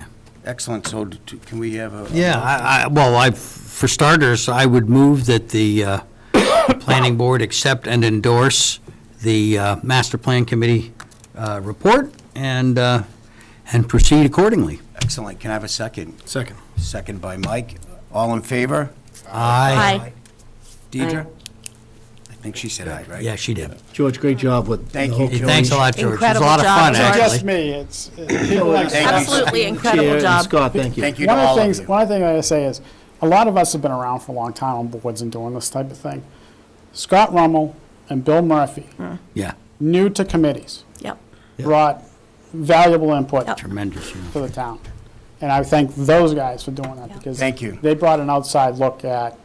B: excellent. So can we have a?
C: Yeah, well, for starters, I would move that the planning board accept and endorse the master plan committee report and proceed accordingly.
B: Excellent. Can I have a second?
I: Second.
B: Second by Mike. All in favor?
A: Aye.
B: Deidre? I think she said aye, right?
C: Yeah, she did.
I: George, great job with.
B: Thank
I: the
B: you,
I: whole-
B: George.
C: Thanks a lot, George. It was a
A: Incredible
C: lot of
A: job,
C: fun,
A: George.
J: It's just
C: actually.
J: me, it's, people like.
B: Thank you.
A: Absolutely incredible
I: Chair and
A: job.
I: Scott, thank you.
B: Thank you to all of you.
J: One of the things I gotta say is, a lot of us have been around for a long time on boards and doing this type of thing. Scott Rummel and Bill Murphy,
C: Yeah,
J: new to committees,
A: Yep.
J: brought valuable input
A: Yep.
C: tremendous.
J: to the town. And I thank those guys for doing that, because
B: Thank you.
J: they brought an outside look at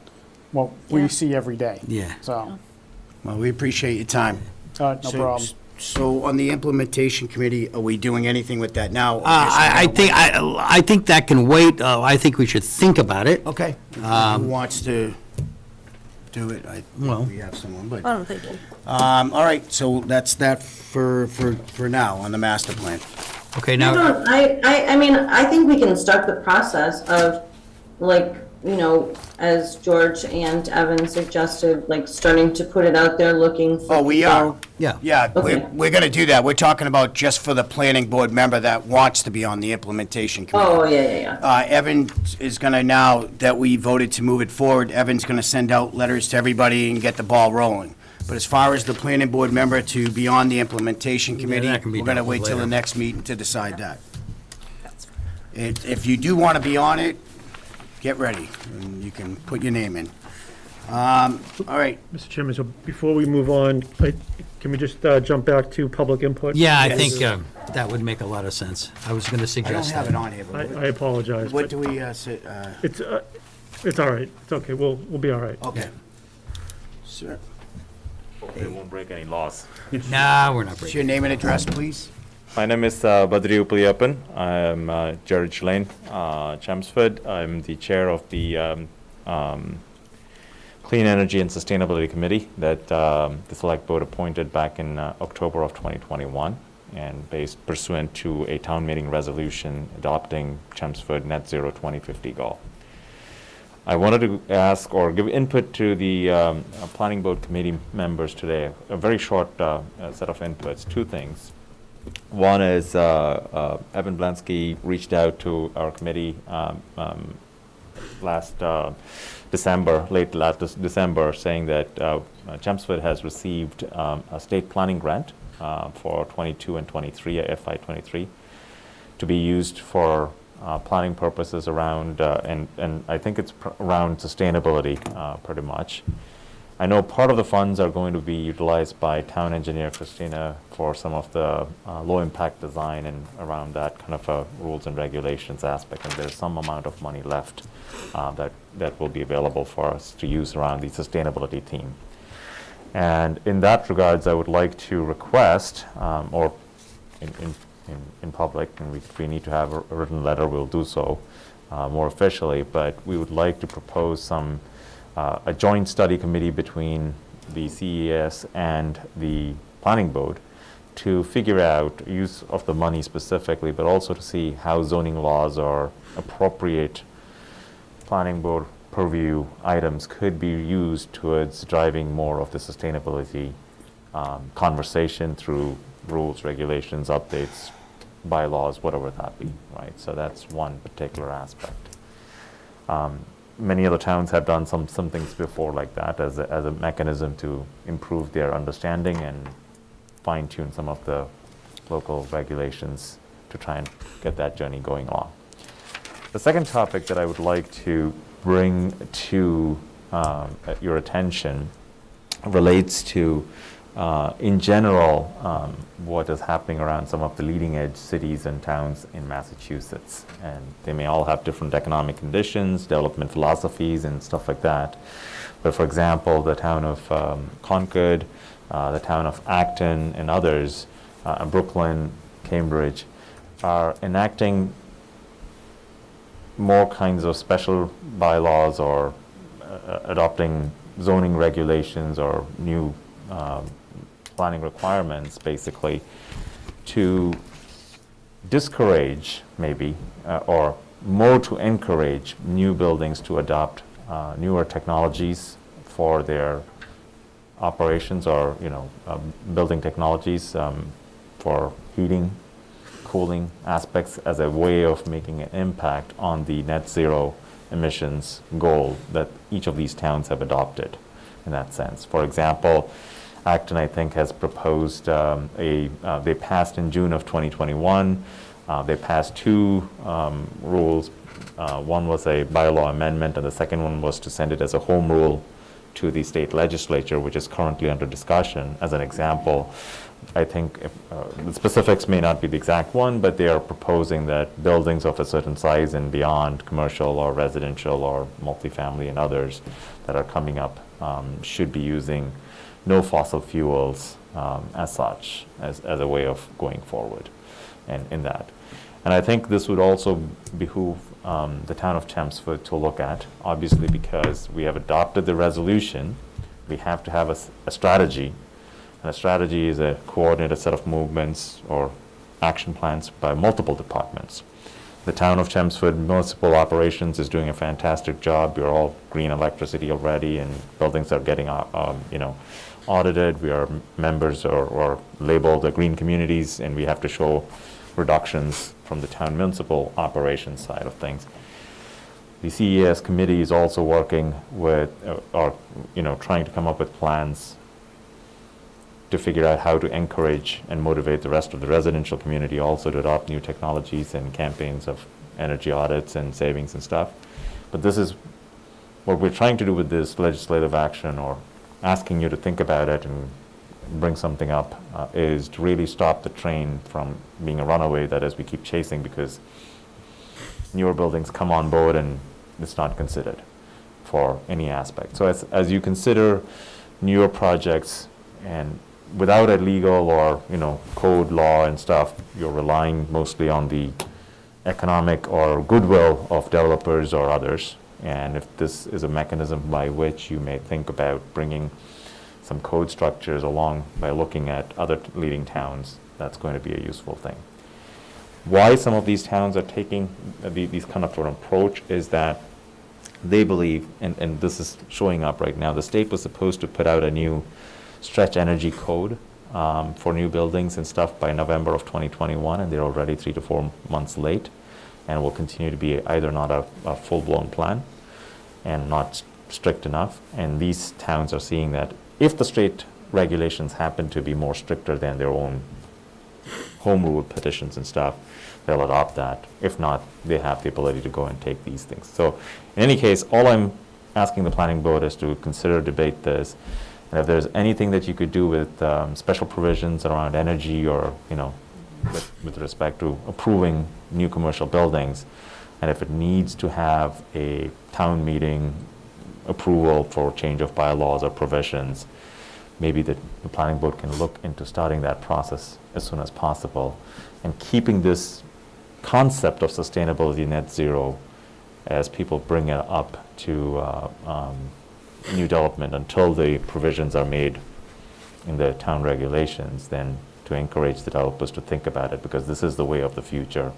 J: what
A: Yeah.
J: we see every day.
C: Yeah.
J: So,
B: Well, we appreciate your time.
J: no
B: So-
J: problem.
B: So on the implementation committee, are we doing anything with that now? or just
C: I
B: gonna wait?
C: I think that can wait. I think we should think about it.
B: Okay. Who wants to do it?
C: Well-
B: We have someone, but,
A: Oh, thank you.
B: all right, so that's that for now on the master plan.
C: Okay,
E: I
C: now,
E: don't, I mean, I think we can start the process of, like, as George and Evan suggested, like, starting to put it out there, looking for.
B: Oh, we are.
E: people.
C: yeah.
B: Yeah,
E: Okay.
B: we're going to do that. We're talking about just for the planning board member that wants to be on the implementation committee.
E: Oh, yeah.
B: Evan is going to, now that we voted to move it forward, Evan's going to send out letters to everybody and get the ball rolling. But as far as the planning board member to be on the implementation committee,
C: that can be
B: we're going to
C: dealt
B: wait
C: with
B: till the
C: later.
B: next meeting to decide that. If you do want to be on it, get ready, and you can put your name in. All right,
G: Mr. Chairman, so before we move on, can we just jump back to public input?
C: Yeah, I
B: Yes.
C: think that would make a lot of sense. I was going to
B: I don't
C: suggest
B: have
C: that.
B: it on here,
G: I
B: but
G: I apologize,
B: what
G: but
B: do we say?
G: it's all right. It's okay, we'll be all right.
B: Okay. Sir,
N: It won't break any laws.
C: Nah, we're not
B: what's
C: breaking.
B: your name and address, please?
N: My name is Badri Upaliappan. I'm George Lane, Chelmsford. I'm the chair of the Clean Energy and Sustainability Committee that the Select Board appointed back in October of 2021, and based pursuant to a town meeting resolution adopting Chelmsford Net Zero 2050 goal. I wanted to ask or give input to the Planning Board committee members today, a very short set of inputs, two things. One is Evan Blansky reached out to our committee last December, late last December, saying that Chelmsford has received a state planning grant for 22 and 23, FY 23, to be used for planning purposes around, and I think it's around sustainability pretty much. I know part of the funds are going to be utilized by town engineer Christina for some of the low-impact design and around that kind of rules and regulations aspect, and there's some amount of money left that will be available for us to use around the sustainability team. And in that regards, I would like to request, or in public, and if we need to have a written letter, we'll do so more officially, but we would like to propose some a joint study committee between the CES and the planning board to figure out use of the money specifically, but also to see how zoning laws or appropriate planning board purview items could be used towards driving more of the sustainability conversation through rules, regulations, updates, bylaws, whatever that be, right? So that's one particular aspect. many other towns have done some things before like that as a mechanism to improve their understanding and fine-tune some of the local regulations to try and get that journey going along. The second topic that I would like to bring to your attention relates to, in general, what is happening around some of the leading-edge cities and towns in Massachusetts. And they may all have different economic conditions, development philosophies, and stuff like that. But for example, the town of Concord, the town of Acton, and others, Brooklyn, Cambridge, are enacting more kinds of special bylaws or adopting zoning regulations or new planning requirements, basically, to discourage, maybe, or more to encourage new buildings to adopt newer technologies for their operations, or building technologies for heating, cooling aspects, as a way of making an impact on the net zero emissions goal that each of these towns have adopted in that sense. For example, Acton, I think, has proposed they passed in June of 2021, they passed two rules. One was a bylaw amendment, and the second one was to send it as a home rule to the state legislature, which is currently under discussion. As an example, I think the specifics may not be the exact one, but they are proposing that buildings of a certain size and beyond, commercial or residential or multifamily and others that are coming up, should be using no fossil fuels as such, as a way of going forward and in that. And I think this would also behoove the town of Chelmsford to look at, obviously, because we have adopted the resolution. We have to have a strategy, and a strategy is a coordinated set of movements or action plans by multiple departments. The town of Chelmsford Municipal Operations is doing a fantastic job. We're all green electricity already, and buildings are getting audited. We are members or labeled the green communities, and we have to show reductions from the town municipal operations side of things. The CES committee is also working with, trying to come up with plans to figure out how to encourage and motivate the rest of the residential community also to adopt new technologies and campaigns of energy audits and savings and stuff. But this is what we're trying to do with this legislative action, or asking you to think about it and bring something up, is to really stop the train from being a runaway that as we keep chasing, because newer buildings come on board and it's not considered for any aspect. So as you consider newer projects, and without a legal or code law and stuff, you're relying mostly on the economic or goodwill of developers or others. And if this is a mechanism by which you may think about bringing some code structures along by looking at other leading towns, that's going to be a useful thing. Why some of these towns are taking these kind of an approach is that they believe, and this is showing up right now, the state was supposed to put out a new stretch energy code for new buildings and stuff by November of 2021, and they're already 3 to 4 months late, and will continue to be either not a full-blown plan and not strict enough. And these towns are seeing that if the state regulations happen to be more stricter than their own home rule petitions and stuff, they'll adopt that. If not, they have the ability to go and take these things. So in any case, all I'm asking the planning board is to consider, debate this, and if there's anything that you could do with special provisions around energy, or with respect to approving new commercial buildings, and if it needs to have a town meeting approval for change of bylaws or provisions, maybe the planning board can look into starting that process as soon as possible, and keeping this concept of sustainability net zero as people bring it up to new development until the provisions are made in the town regulations, then to encourage the developers to think about it, because this is the way of the future,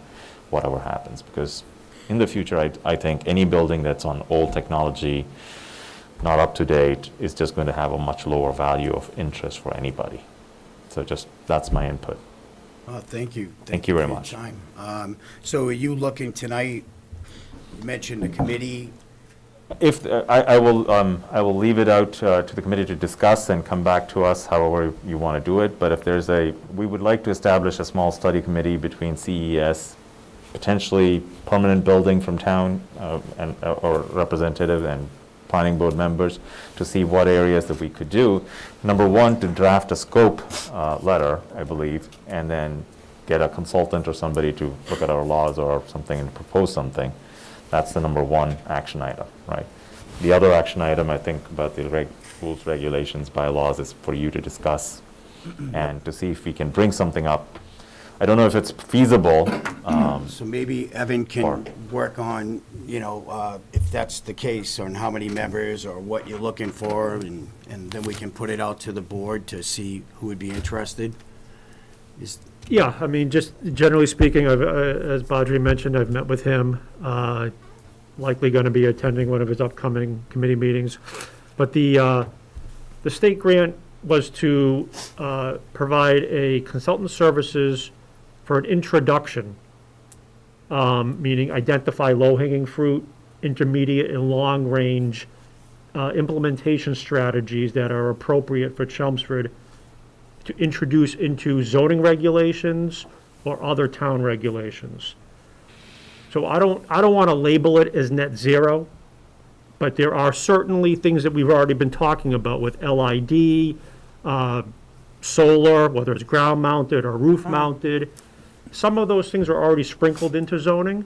N: whatever happens. Because in the future, I think any building that's on old technology, not up to date, is just going to have a much lower value of interest for anybody. So that's my input.
B: Thank you.
N: Thank you very
B: for your
N: much.
B: time. So are you looking tonight, you mentioned the committee,
N: If, I will leave it out to the committee to discuss and come back to us however you want to do it, but if there's we would like to establish a small study committee between CES, potentially permanent building from town, or representative and planning board members, to see what areas that we could do. Number one, to draft a scope letter, I believe, and then get a consultant or somebody to look at our laws or something and propose something. That's the number one action item, right? The other action item, I think, about the rules, regulations, bylaws, is for you to discuss and to see if we can bring something up. I don't know if it's feasible.
B: So maybe Evan can work on, if that's the case, on how many members or what you're looking for, and then we can put it out to the board to see who would be interested.
G: Yeah, I mean, just generally speaking, as Badri mentioned, I've met with him, likely going to be attending one of his upcoming committee meetings. But the state grant was to provide a consultant services for an introduction, meaning identify low-hanging fruit, intermediate and long-range implementation strategies that are appropriate for Chelmsford to introduce into zoning regulations or other town regulations. So I don't want to label it as net zero, but there are certainly things that we've already been talking about with LID, solar, whether it's ground mounted or roof mounted. Some of those things are already sprinkled into zoning.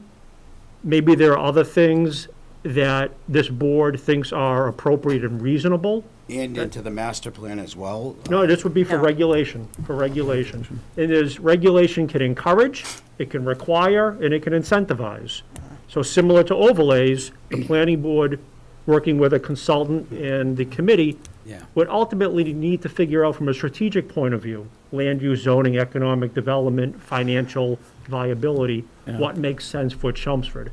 G: Maybe there are other things that this board thinks are appropriate and reasonable.
B: And into the master plan as well?
G: No, this would be for regulation, And there's, regulation can encourage, it can require, and it can incentivize. So similar to overlays, the planning board, working with a consultant and the committee, would ultimately need to figure out from a strategic point of view, land use, zoning, economic development, financial viability, what makes sense for Chelmsford.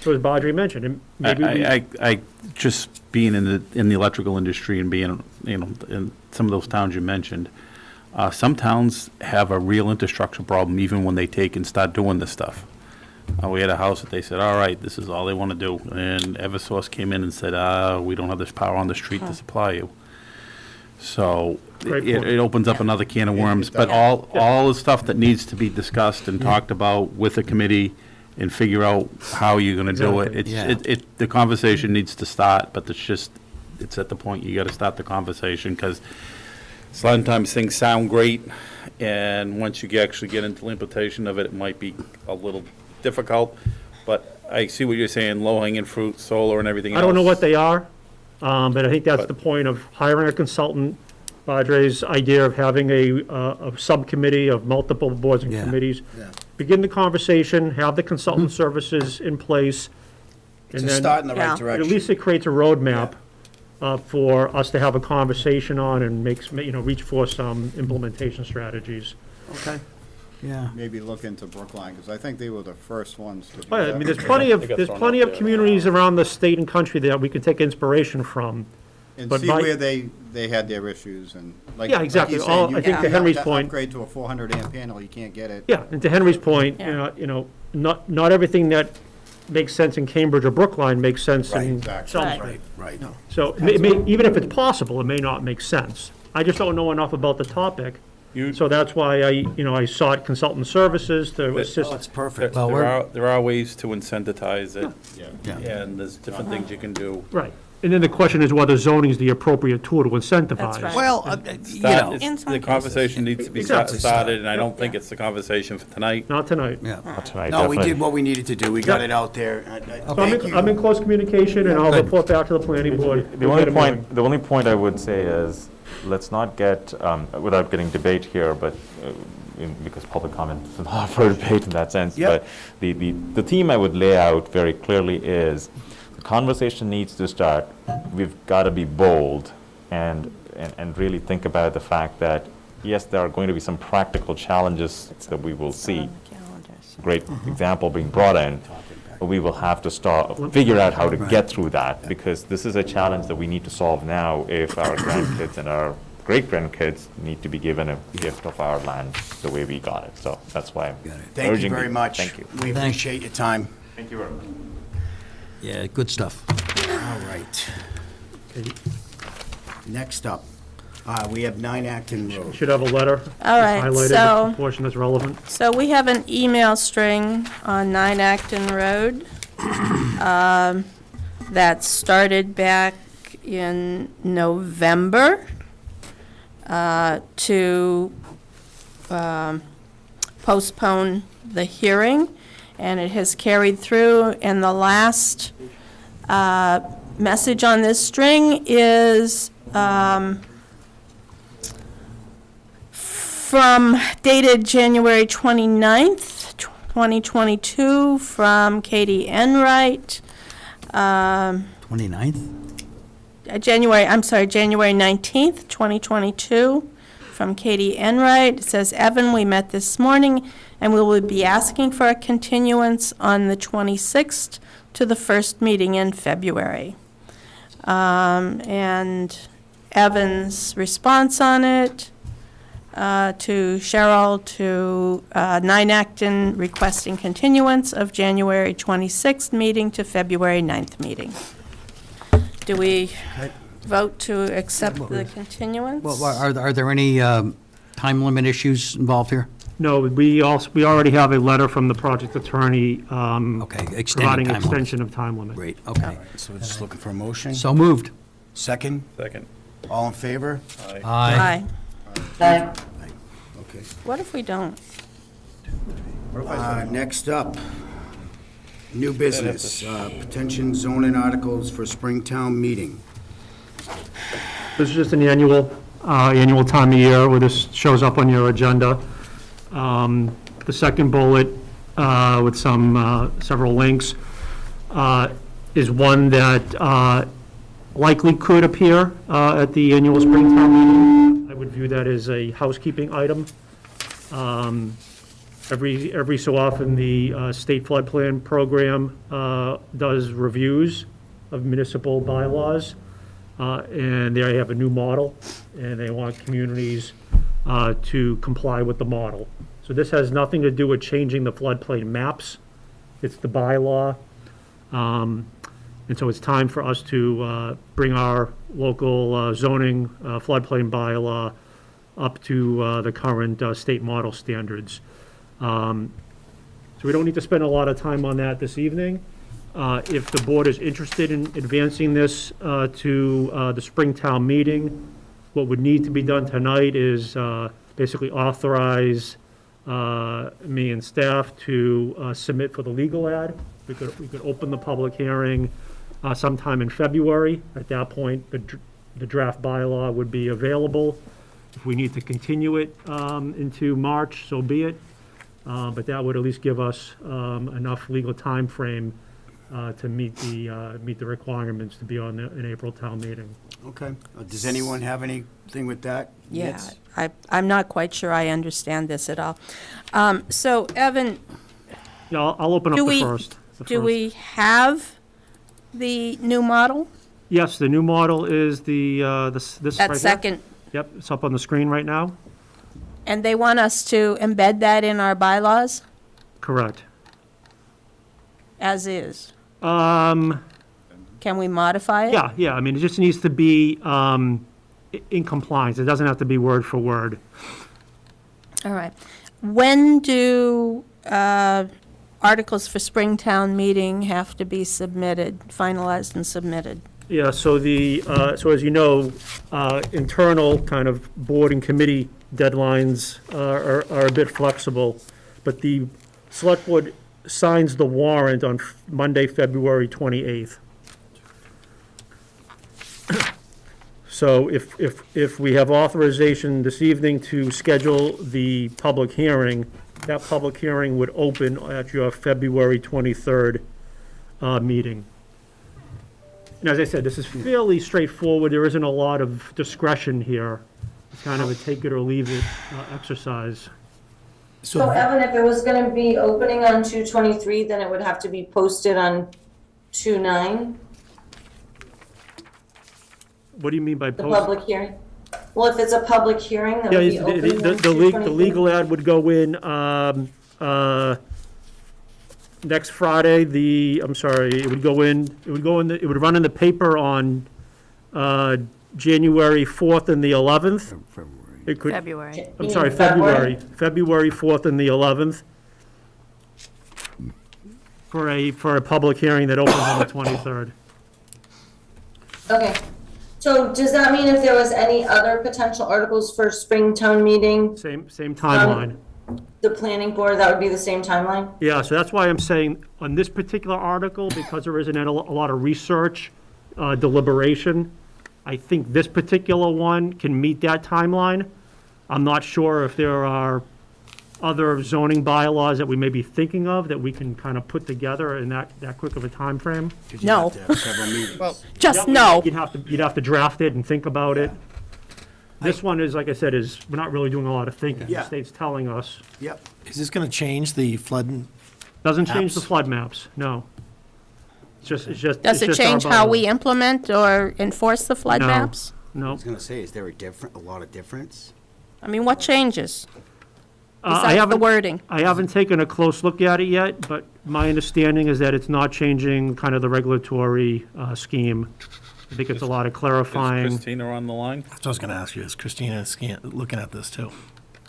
G: So as Badri mentioned, and maybe
F: I just being in the electrical industry and being, in some of those towns you mentioned, some towns have a real infrastructure problem even when they take and start doing this stuff. We had a house that they said, all right, this is all they want to do. And Eversource came in and said, we don't have this power on the street to supply you. So it opens up another can of worms. But all the stuff that needs to be discussed and talked about with the committee and figure out how you're going to do it. The conversation needs to start, but it's at the point you got to start the conversation, because sometimes things sound great, and once you actually get into the implementation of it, it might be a little difficult. But I see what you're saying, low-hanging fruit, solar and everything else.
G: I don't know what they are, but I think that's the point of hiring a consultant. Badre's idea of having a subcommittee of multiple boards and committees. Begin the conversation, have the consultant services in place.
B: It's a start in the right direction.
G: At least it creates a roadmap for us to have a conversation on and reach for some implementation strategies.
C: Okay. Yeah.
O: Maybe look into Brookline, because I think they were the first ones to do
G: Well,
O: that.
G: I mean, there's plenty of communities around the state and country that we can take inspiration from.
O: And
G: but
O: see where they had their issues, and like.
G: Yeah, exactly.
O: Like he's saying,
G: I think to Henry's point.
O: Upgrade to a 400 amp panel, you can't get it.
G: Yeah, and to Henry's point, not everything that makes sense in Cambridge or Brookline makes sense in Chelmsford.
B: Right.
G: So it may, even if it's possible, it may not make sense. I just don't know enough about the topic. So that's why I sought consultant services to assist.
B: That's perfect.
F: There are ways to incentivize it, and there's different things you can do.
G: Right. And then the question is whether zoning is the appropriate tool to incentivize.
A: That's right.
C: Well,
F: The conversation needs to be started, and I don't think it's the conversation for tonight.
G: Not tonight.
C: Yeah.
N: Not tonight,
B: No, we
N: definitely.
B: did what we needed to do. We got it out there.
G: So
B: Thank you.
G: I'm in close communication, and I'll
C: Good.
G: report back to the planning board.
N: The only point I would say is, let's not get, without getting debate here, but because public comment is not for debate in that sense.
B: Yep.
N: But the theme I would lay out very clearly is, the conversation needs to start. We've got to be bold and really think about the fact that, yes, there are going to be some practical challenges that we will see. Great example being brought in. But we will have to figure out how to get through that, because this is a challenge that we need to solve now if our grandkids and our great-grandkids need to be given a gift of our land the way we got it. So that's why I'm
B: Thank you
N: urging
B: very much.
N: Thank you.
B: We appreciate your time.
N: Thank you very much.
C: Yeah, good stuff.
B: All right. Next up, we have 9 Acton Road.
G: Should have a letter.
A: All right,
G: Highlighted,
A: so-
G: the portion that's relevant.
A: So we have an email string on 9 Acton Road that started back in November to postpone the hearing, and it has carried through. And the last message on this string is from dated January 29th, 2022, from Katie Enright.
C: 29th?
A: January 19th, 2022, from Katie Enright. It says, Evan, we met this morning, and we will be asking for a continuance on the 26th to the first meeting in February. And Evan's response on it to Cheryl, to 9 Acton requesting continuance of January 26th meeting to February 9th meeting. Do we vote to accept the continuance?
C: Well, are there any time limit issues involved here?
G: No, we already have a letter from the project attorney
C: Okay,
G: providing
C: extended time limit.
G: extension of time limit.
C: Great, okay.
B: So we're just looking for a motion.
C: So moved.
B: Second?
F: Second.
B: All in favor?
C: Aye.
E: Aye.
B: Okay.
A: What if we don't?
B: Next up, new business, potential zoning articles for Springtown meeting.
G: This is just an annual time of year where this shows up on your agenda. The second bullet with some several links is one that likely could appear at the annual Springtown meeting. I would view that as a housekeeping item. Every so often, the state floodplain program does reviews of municipal bylaws, and they have a new model, and they want communities to comply with the model. So this has nothing to do with changing the floodplain maps. It's the bylaw. And so it's time for us to bring our local zoning floodplain bylaw up to the current state model standards. So we don't need to spend a lot of time on that this evening. If the board is interested in advancing this to the Springtown meeting, what would need to be done tonight is basically authorize me and staff to submit for the legal ad. We could open the public hearing sometime in February. At that point, the draft bylaw would be available. If we need to continue it into March, so be it. But that would at least give us enough legal time frame to meet the requirements to be on an April town meeting.
B: Okay. Does anyone have anything with that?
A: Yeah,
B: Yes.
A: I'm not quite sure I understand this at all. So, Evan,
G: Yeah, I'll open up
A: Do
G: the
A: we-
G: first.
A: do we have the new model?
G: Yes, the new model is this right
A: That
G: here.
A: second,
G: Yep, it's up on the screen right now.
A: and they want us to embed that in our bylaws
G: Correct.
A: as is?
G: Um,
A: Can we modify it?
G: yeah, I mean, it just needs to be in compliance. It doesn't have to be word for word.
A: All right. When do articles for Springtown meeting have to be submitted, finalized and submitted?
G: Yeah, so so as you know, internal kind of board and committee deadlines are a bit flexible, but the select board signs the warrant on Monday, February 28th. So if we have authorization this evening to schedule the public hearing, that public hearing would open at your February 23rd meeting. And as I said, this is fairly straightforward. There isn't a lot of discretion here. It's kind of a take it or leave it exercise.
E: So Evan, if it was gonna be opening on 2/23, then it would have to be posted on 2/9,
G: What do you mean by
E: the
G: post?
E: public hearing? Well, if it's a public hearing, that
G: Yeah,
E: would be opening on
G: the
E: 2/23.
G: legal ad would go in next Friday, it would run in the paper on January 4th and the 11th. It could,
A: February.
G: I'm sorry, February 4th and the 11th. For a public hearing that opens on the 23rd.
E: Okay. So does that mean if there was any other potential articles for spring town meeting,
G: Same timeline.
E: the planning board, that would be the same timeline?
G: Yeah, so that's why I'm saying on this particular article, because there isn't a lot of research, deliberation, I think this particular one can meet that timeline. I'm not sure if there are other zoning bylaws that we may be thinking of that we can kind of put together in that quick of a time frame.
A: No.
B: Several meetings.
A: Just no.
G: You'd have to draft it and think about it. This one is, like I said, we're not really doing a lot of thinking. The
B: Yeah.
G: state's telling us.
B: Yep.
I: Is this going to change the flood?
G: Doesn't change the
I: Maps?
G: flood maps, no. It's just.
A: Does it
G: it's just our
A: change how
G: bylaw.
A: we implement or enforce the flood
G: No.
A: maps?
B: I
G: No.
B: was gonna say, is there a lot of difference?
A: I mean, what changes?
G: I
A: Besides the
G: haven't,
A: wording.
G: I haven't taken a close look at it yet, but my understanding is that it's not changing kind of the regulatory scheme. I think it's a lot of clarifying.
F: Christina on the line?
I: That's what I was going to ask you. Is Christina looking at this too?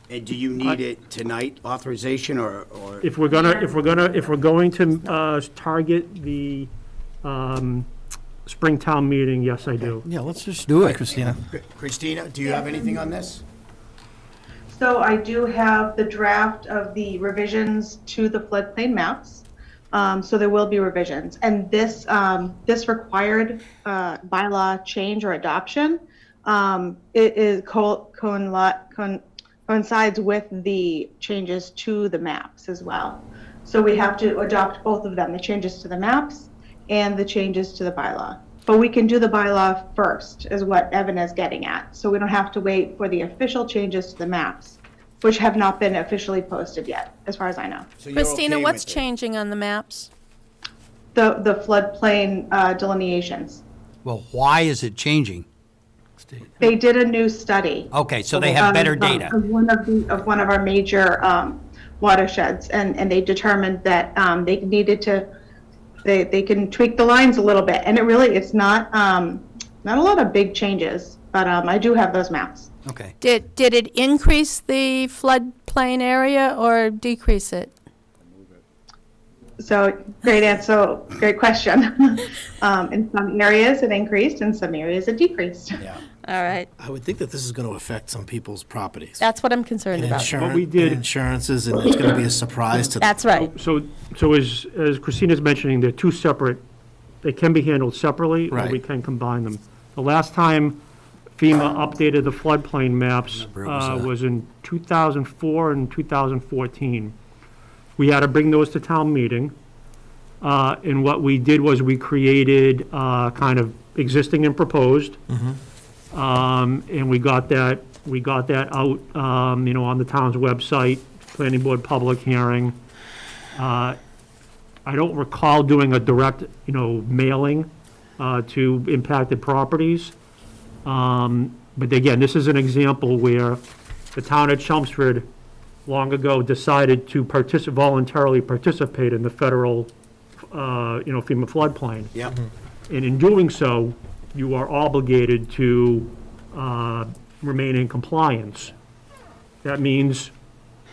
B: And do you need it tonight, authorization, or?
G: If we're going to target the Springtown meeting, yes, I do.
I: Yeah, let's just do it, Christina.
B: Christina, do you have anything on this?
P: So I do have the draft of the revisions to the floodplain maps. So there will be revisions. And this required bylaw change or adoption, it coincides with the changes to the maps as well. So we have to adopt both of them, the changes to the maps and the changes to the bylaw. But we can do the bylaw first, is what Evan is getting at. So we don't have to wait for the official changes to the maps, which have not been officially posted yet, as far as I know.
B: So you're
A: Christina,
B: okay
A: what's
B: with it?
A: changing on the maps?
P: The floodplain delineations.
C: Well, why is it changing?
P: They did a new study.
C: Okay, so they have better
P: of
C: data.
P: one of our major watersheds, and they determined that they needed to, they can tweak the lines a little bit, and it's not a lot of big changes, but I do have those maps.
C: Okay.
A: Did it increase the floodplain area or decrease it?
P: So great answer, great question. In some areas it increased, in some areas it decreased.
B: Yeah.
A: All right.
I: I would think that this is going to affect some people's properties.
A: That's what I'm concerned
I: And
A: about.
G: What we did-
I: insurances, and it's going to be a surprise to them.
A: That's right.
G: So as Christina's mentioning, they're two separate, they can be handled separately, or
I: Right.
G: we can combine them. The last time FEMA updated the floodplain maps was in 2004 and 2014. We had to bring those to town meeting, and what we did was we created kind of existing and proposed. And we got that out, on the town's website, planning board public hearing. I don't recall doing a direct, mailing to impacted properties. But again, this is an example where the town of Chelmsford long ago decided to voluntarily participate in the federal, FEMA floodplain.
B: Yep.
G: And in doing so, you are obligated to remain in compliance. That means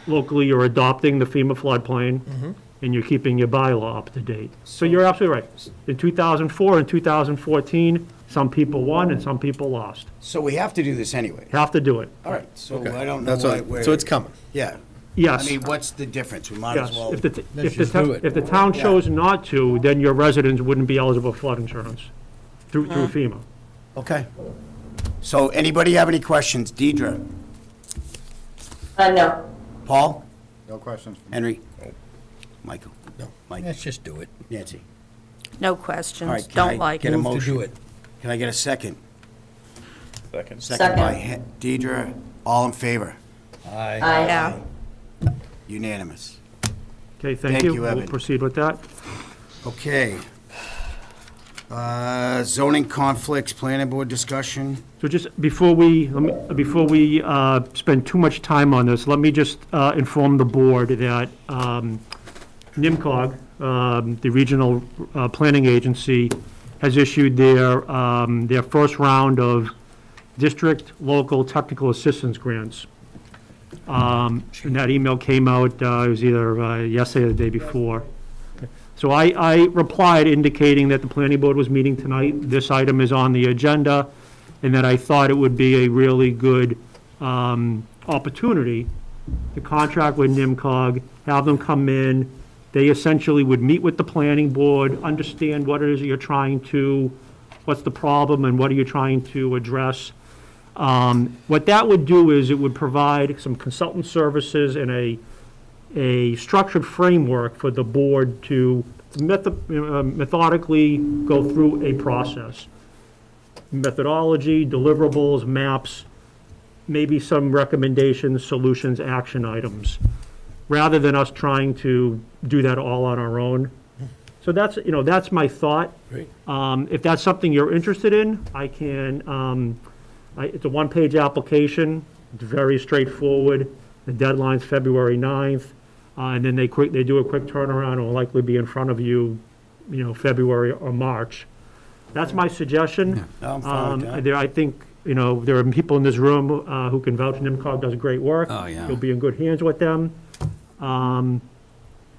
G: locally you're adopting the FEMA floodplain and you're keeping your bylaw up to date. So you're absolutely right. In 2004 and 2014, some people won and some people lost.
B: So we have to do this anyway?
G: Have to do it.
B: All right, so
I: Okay.
B: I don't know
I: That's
B: why
I: what-
B: we're...
I: so it's coming.
B: Yeah.
G: Yes.
B: I mean, what's the difference? We might as
G: Yes.
B: well...
G: If the
C: Let's just do it.
G: if the town chose not to, then your residents wouldn't be eligible for flood insurance through FEMA.
B: Okay. So anybody have any questions? Deidre?
E: No.
B: Paul?
O: No questions from me.
B: Henry? Michael?
I: No.
B: Mike?
C: Let's just do it.
B: Nancy?
A: No
B: All
A: questions.
B: right, can
A: Don't
B: I
A: like
B: get
A: it.
B: a
C: Move to
B: motion?
C: do it.
B: Can I get a second?
F: Second.
B: Second by Deidre. All in favor?
F: Aye.
A: Yeah.
B: Unanimous.
G: Okay,
B: Thank
G: thank you.
B: you,
G: We'll
B: Evan.
G: proceed with that.
B: Okay. Zoning conflicts, planning board discussion.
G: So just before we spend too much time on this, let me just inform the board that NIMCOG, the regional planning agency, has issued their first round of district local technical assistance grants. And that email came out, it was either yesterday or the day before. So I replied indicating that the planning board was meeting tonight, this item is on the agenda, and that I thought it would be a really good opportunity to contract with NIMCOG, have them come in. They essentially would meet with the planning board, understand what it is you're trying to, what's the problem and what are you trying to address. What that would do is it would provide some consultant services and a structured framework for the board to methodically go through a process. Methodology, deliverables, maps, maybe some recommendations, solutions, action items, rather than us trying to do that all on our own. So that's my thought.
D: Great.
G: If that's something you're interested in, I can, it's a one-page application, it's very straightforward. The deadline's February 9th, and then they do a quick turnaround, and will likely be in front of you, February or March. That's my suggestion.
B: I'm fine with that.
G: I think, there are people in this room who can vouch. NIMCOG does great work.
C: Oh, yeah.
G: You'll be in good hands with them, and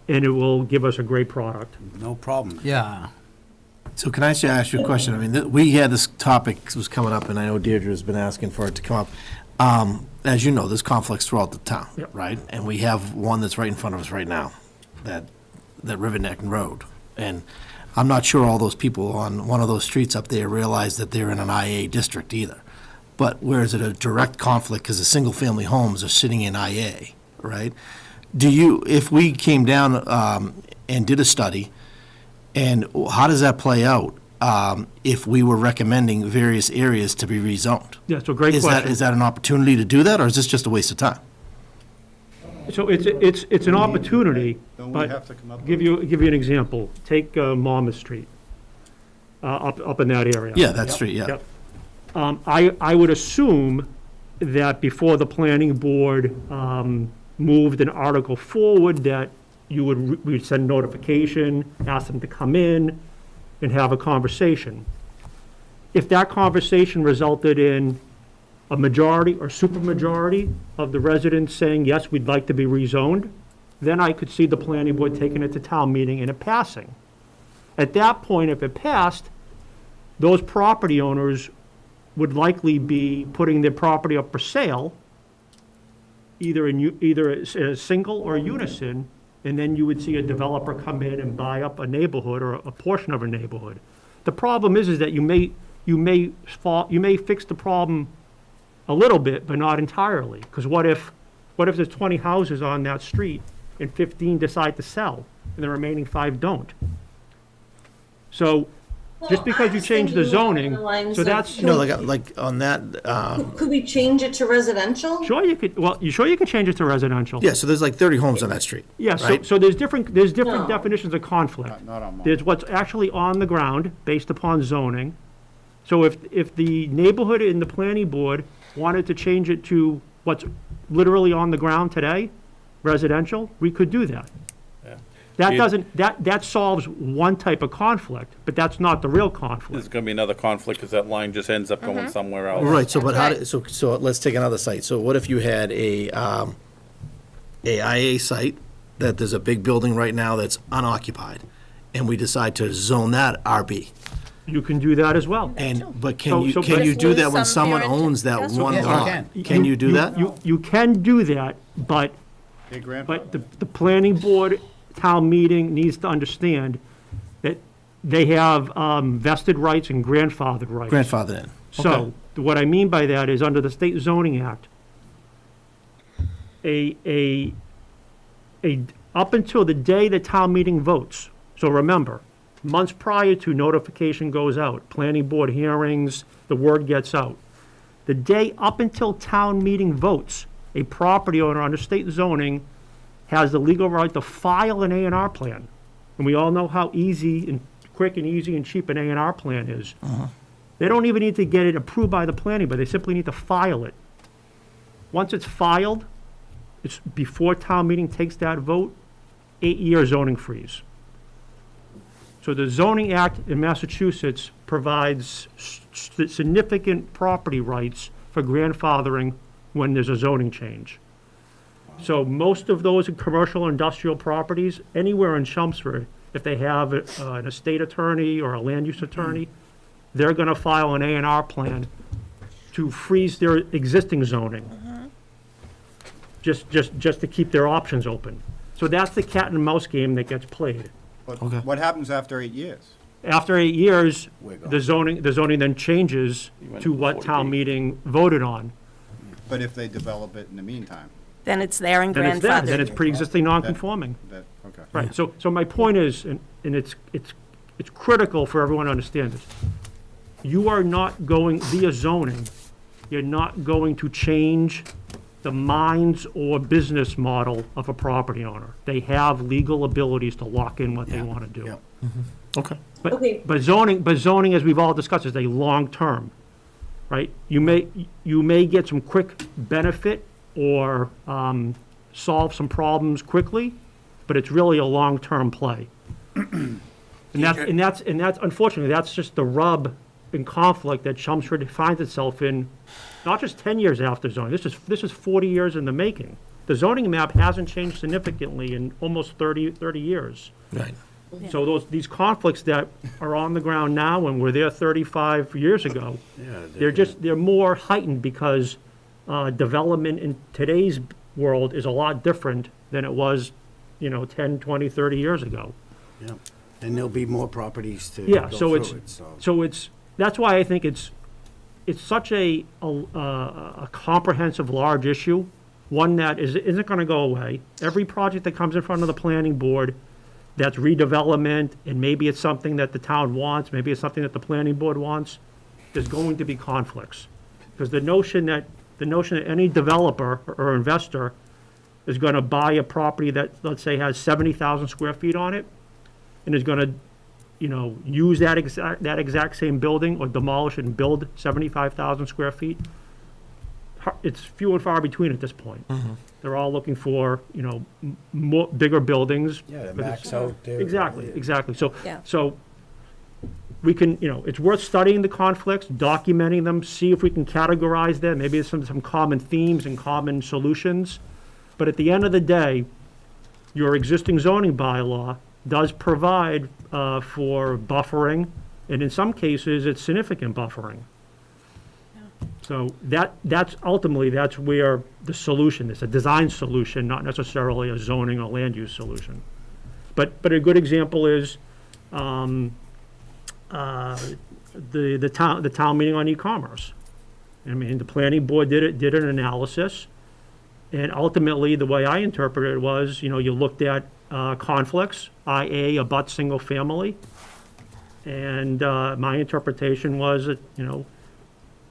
G: it will give us a great product.
B: No problem.
C: Yeah.
I: So can I just ask you a question? I mean, we had this topic was coming up, and I know Deirdre's been asking for it to come up. As you know, there's conflicts throughout the town,
G: Yep.
I: right? And we have one that's right in front of us right now, that River Neck Road. And I'm not sure all those people on one of those streets up there realize that they're in an IA district either. But where is it a direct conflict because the single-family homes are sitting in IA, right? If we came down and did a study, and how does that play out if we were recommending various areas to be rezoned?
G: Yeah, so great question.
I: Is that an opportunity to do that, or is this just a waste of time?
G: So it's an opportunity,
O: Don't we
G: but
O: have to come up
G: give you an example. Take Monmouth Street, up in that area.
I: Yeah, that street, yeah.
G: Yep. I would assume that before the planning board moved an article forward, that we'd send notification, ask them to come in and have a conversation. If that conversation resulted in a majority or supermajority of the residents saying, yes, we'd like to be rezoned, then I could see the planning board taking it to town meeting and it passing. At that point, if it passed, those property owners would likely be putting their property up for sale, either as a single or unison, and then you would see a developer come in and buy up a neighborhood or a portion of a neighborhood. The problem is that you may fix the problem a little bit, but not entirely. Because what if there's 20 houses on that street and 15 decide to sell and the remaining 5 don't? So just because you change the zoning, so that's.
I: Like on that,
E: Could we change it to residential?
G: Sure you could, well, you sure you can change it to residential?
I: yeah, so there's like 30 homes on that street.
G: Yeah, so,
I: right?
G: so there's different
E: No.
G: definitions of conflict.
O: Not on mine.
G: There's what's actually on the ground based upon zoning. So if the neighborhood and the planning board wanted to change it to what's literally on the ground today, residential, we could do that. That solves one type of conflict, but that's not the real
F: There's
G: conflict.
F: gonna be another conflict, because that line just ends up going somewhere else.
I: Right, so but
K: That's
I: so let's take another site. So what if you had a IA site that there's a big building right now that's unoccupied, and we decide to zone that RB?
G: You can do that as well.
I: But
G: So-
I: can
G: so
I: you
K: but-
I: do that when
K: Some
I: someone
K: parent-
I: owns that
K: Yes,
I: one
K: yes, you
I: lot?
O: can.
I: Can you do that?
G: You can do that, but
O: Hey, grandpa.
G: the planning board, town meeting needs to understand that they have vested rights and grandfathered rights.
I: Grandfather in.
G: So, what I mean by that is, under the State Zoning Act, up until the day the town meeting votes, so remember, months prior to notification goes out, planning board hearings, the word gets out. The day up until town meeting votes, a property owner under state zoning has the legal right to file an A&R plan. And we all know how easy and quick and easy and cheap an A&R plan is. They don't even need to get it approved by the planning, but they simply need to file it. Once it's filed, it's before town meeting takes that vote, 8-year zoning freeze. So the zoning act in Massachusetts provides significant property rights for grandfathering when there's a zoning change. So most of those commercial industrial properties, anywhere in Chelmsford, if they have an estate attorney or a land use attorney, they're gonna file an A&R plan to freeze their existing zoning. Just to keep their options open. So that's the cat and mouse game that gets played.
O: But what happens after 8 years?
G: After 8 years,
B: Wiggle.
G: the zoning then changes to what town meeting voted on.
O: But if they develop it in the meantime?
A: Then it's there and
G: Then it's there, then
A: grandfathered.
G: it's pre-existing non-conforming.
O: Okay.
G: Right, so my point is, and it's critical for everyone to understand this. You are not going, via zoning, you're not going to change the minds or business model of a property owner. They have legal abilities to lock in what they want to do.
I: Okay.
E: Okay.
G: But zoning, as we've all discussed, is a long-term, right? You may get some quick benefit or solve some problems quickly, but it's really a long-term play. And that's unfortunately, that's just the rub and conflict that Chelmsford finds itself in, not just 10 years after zoning, this is 40 years in the making. The zoning map hasn't changed significantly in almost 30 years.
I: Right.
G: So these conflicts that are on the ground now and were there 35 years ago, they're more heightened because development in today's world is a lot different than it was, 10, 20, 30 years ago.
B: Yeah. And there'll be more properties to
G: Yeah,
B: go
G: so
B: through
G: it's, that's why I think it's such a comprehensive, large issue, one that isn't gonna go away. Every project that comes in front of the planning board, that's redevelopment, and maybe it's something that the town wants, maybe it's something that the planning board wants, there's going to be conflicts. Because the notion that any developer or investor is gonna buy a property that, let's say, has 70,000 square feet on it, and is gonna, use that exact same building or demolish it and build 75,000 square feet, it's few and far between at this point. They're all looking for, more, bigger buildings.
B: Yeah, to max out their.
G: Exactly. So,
A: Yeah.
G: so we can, it's worth studying the conflicts, documenting them, see if we can categorize them, maybe there's some common themes and common solutions. But at the end of the day, your existing zoning bylaw does provide for buffering, and in some cases, it's significant buffering. So that's ultimately, that's where the solution is, a design solution, not necessarily a zoning or land use solution. But a good example is the town meeting on e-commerce. I mean, the planning board did an analysis, and ultimately, the way I interpreted it was, you looked at conflicts, i.e. abut single family, and my interpretation was that,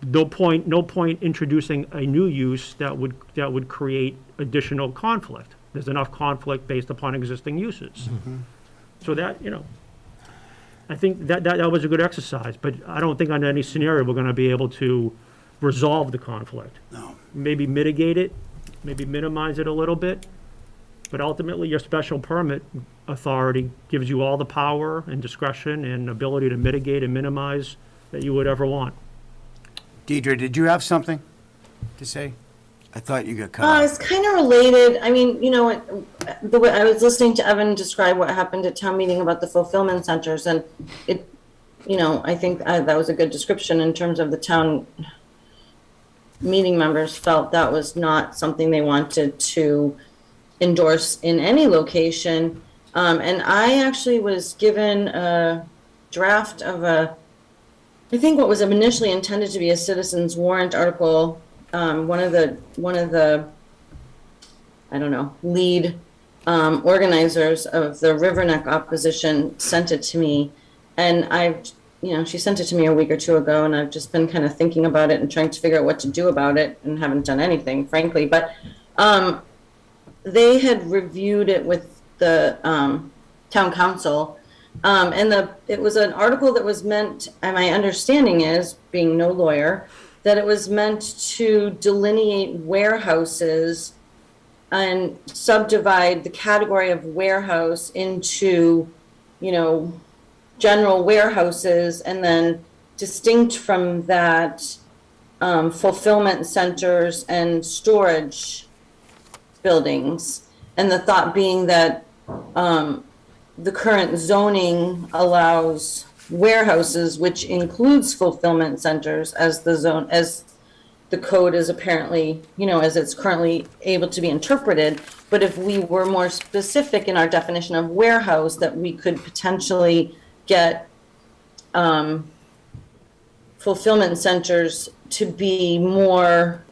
G: no point introducing a new use that would create additional conflict. There's enough conflict based upon existing uses. So that, I think that was a good exercise, but I don't think under any scenario we're gonna be able to resolve the conflict.
B: No.
G: Maybe mitigate it, maybe minimize it a little bit, but ultimately your special permit authority gives you all the power and discretion and ability to mitigate and minimize that you would ever want.
B: Deidre, did you have something to say? I thought you got cut off.
E: It's kind of related. I mean, the way I was listening to Evan describe what happened at town meeting about the fulfillment centers, and it, I think that was a good description in terms of the town meeting members felt that was not something they wanted to endorse in any location. And I actually was given a draft of I think what was initially intended to be a citizens warrant article. One of the I don't know, lead organizers of the Riverneck opposition sent it to me, and she sent it to me a week or two ago, and I've just been kind of thinking about it and trying to figure out what to do about it, and haven't done anything, frankly. But they had reviewed it with the town council. And it was an article that was meant, and my understanding is, being no lawyer, that it was meant to delineate warehouses and subdivide the category of warehouse into, general warehouses, and then distinct from that, fulfillment centers and storage buildings. And the thought being that the current zoning allows warehouses, which includes fulfillment centers as the code is apparently, as it's currently able to be interpreted. But if we were more specific in our definition of warehouse, that we could potentially get fulfillment centers to be more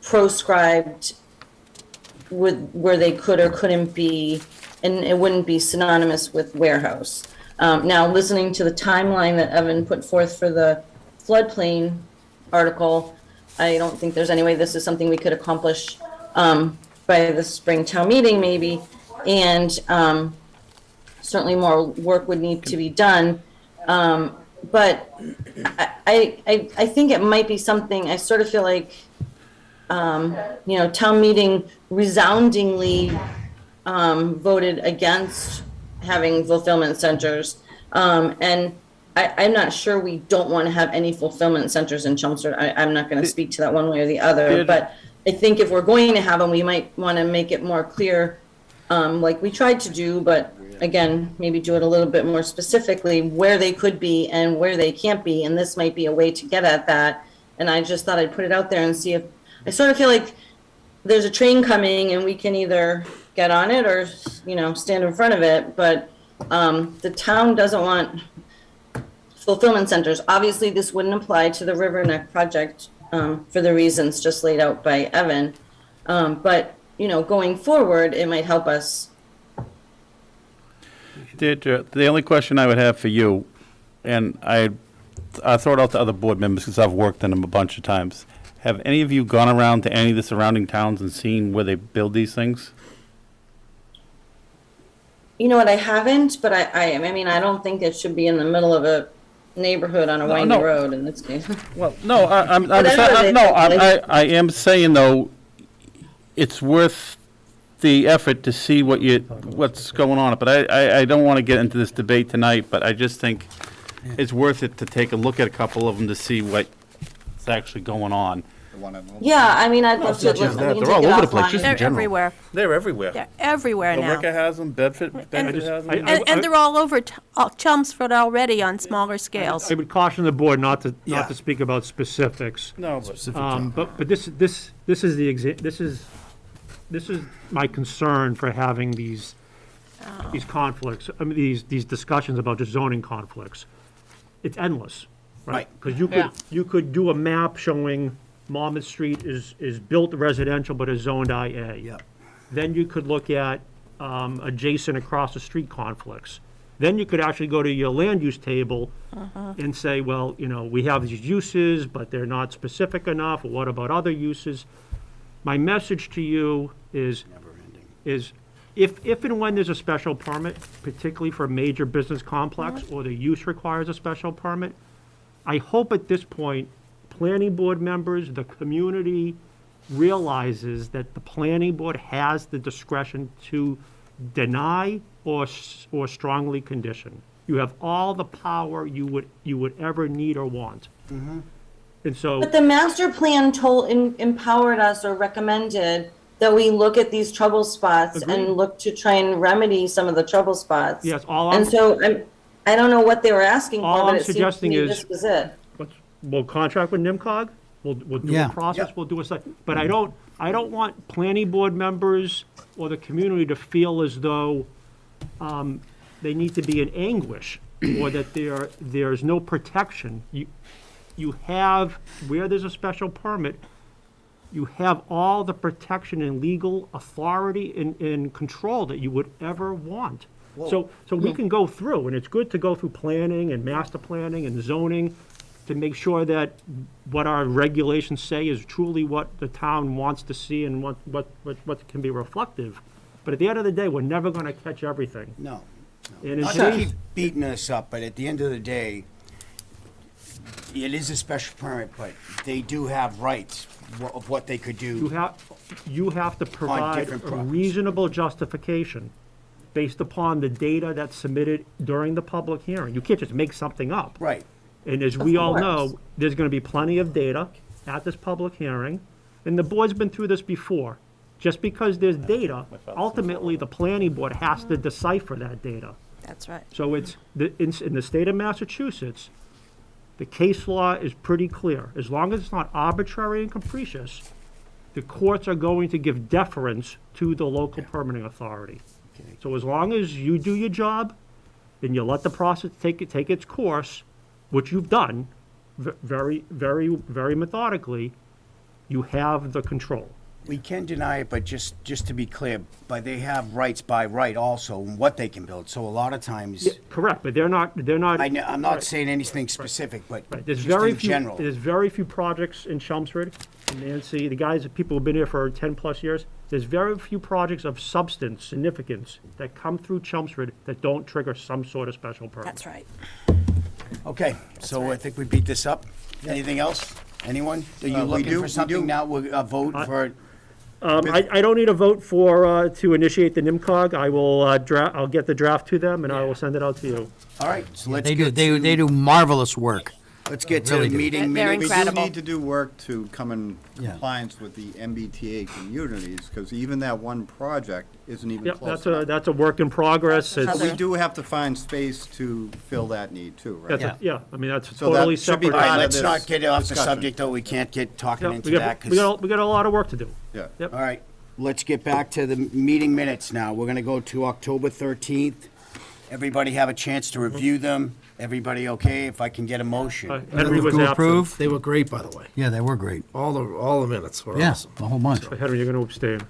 E: proscribed where they could or couldn't be, and it wouldn't be synonymous with warehouse. Now, listening to the timeline that Evan put forth for the floodplain article, I don't think there's any way this is something we could accomplish by the spring town meeting, maybe. And certainly more work would need to be done. But I think it might be something, I sort of feel like, town meeting resoundingly voted against having fulfillment centers. And I'm not sure we don't want to have any fulfillment centers in Chelmsford. I'm not going to speak to that one way or the other, but I think if we're going to have them, we might want to make it more clear, like we tried to do, but again, maybe do it a little bit more specifically where they could be and where they can't be. And this might be a way to get at that. And I just thought I'd put it out there and see if, I sort of feel like there's a train coming and we can either get on it or, stand in front of it. But the town doesn't want fulfillment centers. Obviously, this wouldn't apply to the River Neck project for the reasons just laid out by Evan. But, going forward, it might help us.
F: Deirdre, the only question I would have for you, and I throw it out to other board members because I've worked in them a bunch of times. Have any of you gone around to any of the surrounding towns and seen where they build these things?
E: You know what, I haven't, but I don't think it should be in the middle of a neighborhood on a windy road in this case.
F: Well, no,
E: Whatever
F: I am saying though, it's worth the effort to see what's going on. But I don't want to get into this debate tonight, but I just think it's worth it to take a look at a couple of them to see what's actually going on.
E: Yeah, I'd love to.
F: They're all over the place, just in
A: They're
F: general.
A: everywhere.
F: They're everywhere.
A: They're everywhere now.
F: Billerica has them, Bedford has them.
A: And they're all over Chelmsford already on smaller scales.
G: I would caution the board not to speak about specifics.
F: No,
G: But this is my concern for having these conflicts, these discussions about just zoning conflicts. It's endless, right? Because you could do a map showing Monmouth Street is built residential but is zoned IA.
B: Yep.
G: Then you could look at adjacent across the street conflicts. Then you could actually go to your land use table and say, well, we have these uses, but they're not specific enough. What about other uses? My message to you is if and when there's a special permit, particularly for a major business complex or the use requires a special permit, I hope at this point, planning board members, the community realizes that the planning board has the discretion to deny or strongly condition. You have all the power you would ever need or want. And so.
E: But the master plan empowered us or recommended that we look at these trouble spots and look to try and remedy some of the trouble spots.
G: Yes,
E: I don't know what they were asking
G: all
E: for, but
G: I'm
E: it seems to
G: suggesting
E: me
G: is-
E: this was it.
G: We'll contract with NIMCOG, we'll do a process, we'll do a site, but I don't want planning board members or the community to feel as though they need to be in anguish or that there's no protection. You have, where there's a special permit, you have all the protection and legal authority and control that you would ever want. So we can go through, and it's good to go through planning and master planning and zoning to make sure that what our regulations say is truly what the town wants to see and what can be reflective. But at the end of the day, we're never going to catch everything.
B: No.
G: And in
B: Not to
G: today's,
B: keep beating us up, but at the end of the day, it is a special permit, but they do have rights of what they could do.
G: you have to provide
B: different
G: a
B: properties.
G: reasonable justification. based upon the data that's submitted during the public hearing. You can't just make something up.
B: Right.
G: And as we all
E: course.
G: know, there's gonna be plenty of data at this public hearing, and the board's been through this before. Just because there's data, ultimately, the planning board has to decipher that data.
A: That's right.
G: So it's, in the state of Massachusetts, the case law is pretty clear. As long as it's not arbitrary and capricious, the courts are going to give deference to the local permitting authority. So as long as you do your job, and you let the process take its course, which you've done, very, very, very methodically, you have the control.
B: We can deny it, but just to be clear, but they have rights by right also in what they can build. So a lot of times,
G: Correct, but they're not.
B: I'm not saying anything specific, but
G: Right, there's
B: just
G: very
B: in
G: few,
B: general.
G: there's very few projects in Chelmsford, and Nancy, the guys, people who've been here for 10-plus years, there's very few projects of substance, significance, that come through Chelmsford that don't trigger some sort of special permit.
A: That's right.
B: Okay, so I think we beat this up. Anything else? Anyone? Are you
O: We
B: looking
O: do-
B: for
O: we
B: something
O: do.
B: now? We'll vote for,
G: I don't need a vote to initiate the NIMCOG. I will, I'll get the draft to them, and I will send it out to you.
B: all right, so let's
C: They do,
B: get
C: they do marvelous work.
B: let's get to
C: really
B: the
C: do.
B: meeting
A: They're
B: minutes.
O: We do
A: incredible.
O: need to do work to come in
C: Yeah.
O: compliance with the MBTA communities, because even that one project isn't even
G: Yep,
O: close
G: that's a work in progress. It's,
O: But we do have to find space to fill that need too, right?
G: that's
C: Yeah.
G: I mean, that's
O: So that
G: totally
O: should be
G: separate.
B: All right,
O: part of
B: let's
O: this
B: not get off the
O: discussion.
B: subject, though. We can't get talking
G: Yeah,
B: into that,
G: we got a lot of work to do.
O: Yeah.
G: Yep.
B: All right, let's get back to the meeting minutes now. We're gonna go to October 13th. Everybody have a chance to review them? Everybody okay? If I can get a motion?
G: Henry was
C: To
G: absent.
C: approve?
D: They were great, by the way.
C: Yeah, they were great.
D: All the minutes were
C: Yeah,
D: awesome.
C: a whole bunch.
G: Henry, you're going to abstain. All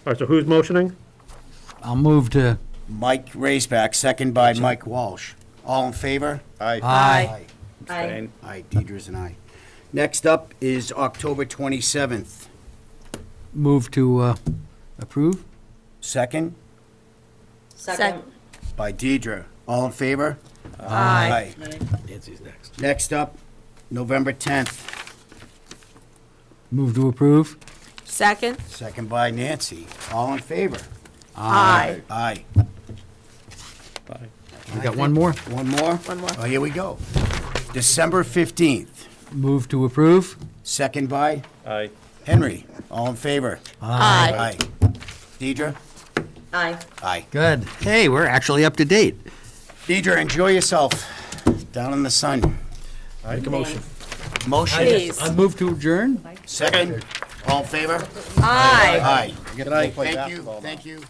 G: right, so who's motioning?
C: I'll move to,
B: Mike Raisback, second by Mike Walsh. All in favor?
O: Aye.
C: aye.
E: Aye.
B: Aye, Deidre's an aye. Next up is October 27th.
C: Move to approve?
B: Second
E: Second.
B: by Deidre. All in favor?
A: Aye.
D: Nancy's next.
B: Next up, November 10th.
C: Move to approve?
A: Second?
B: Second by Nancy. All in favor?
A: Aye.
B: Aye.
C: We got one more?
B: One more?
A: One more.
B: Oh, here we go. December 15th.
C: Move to approve?
B: Second by
F: Aye.
B: Henry. All in favor?
A: Aye.
B: Aye. Deidre?
E: Aye.
B: Aye.
C: Good. Hey, we're actually up to date.
B: Deidre, enjoy yourself down in the sun.
D: Make a motion.
B: Motion.
A: Please.
C: I move to adjourn?
B: Second. All in favor?
A: Aye.
B: Aye.
O: Get to go play
B: Thank you,
O: basketball now.
B: thank you.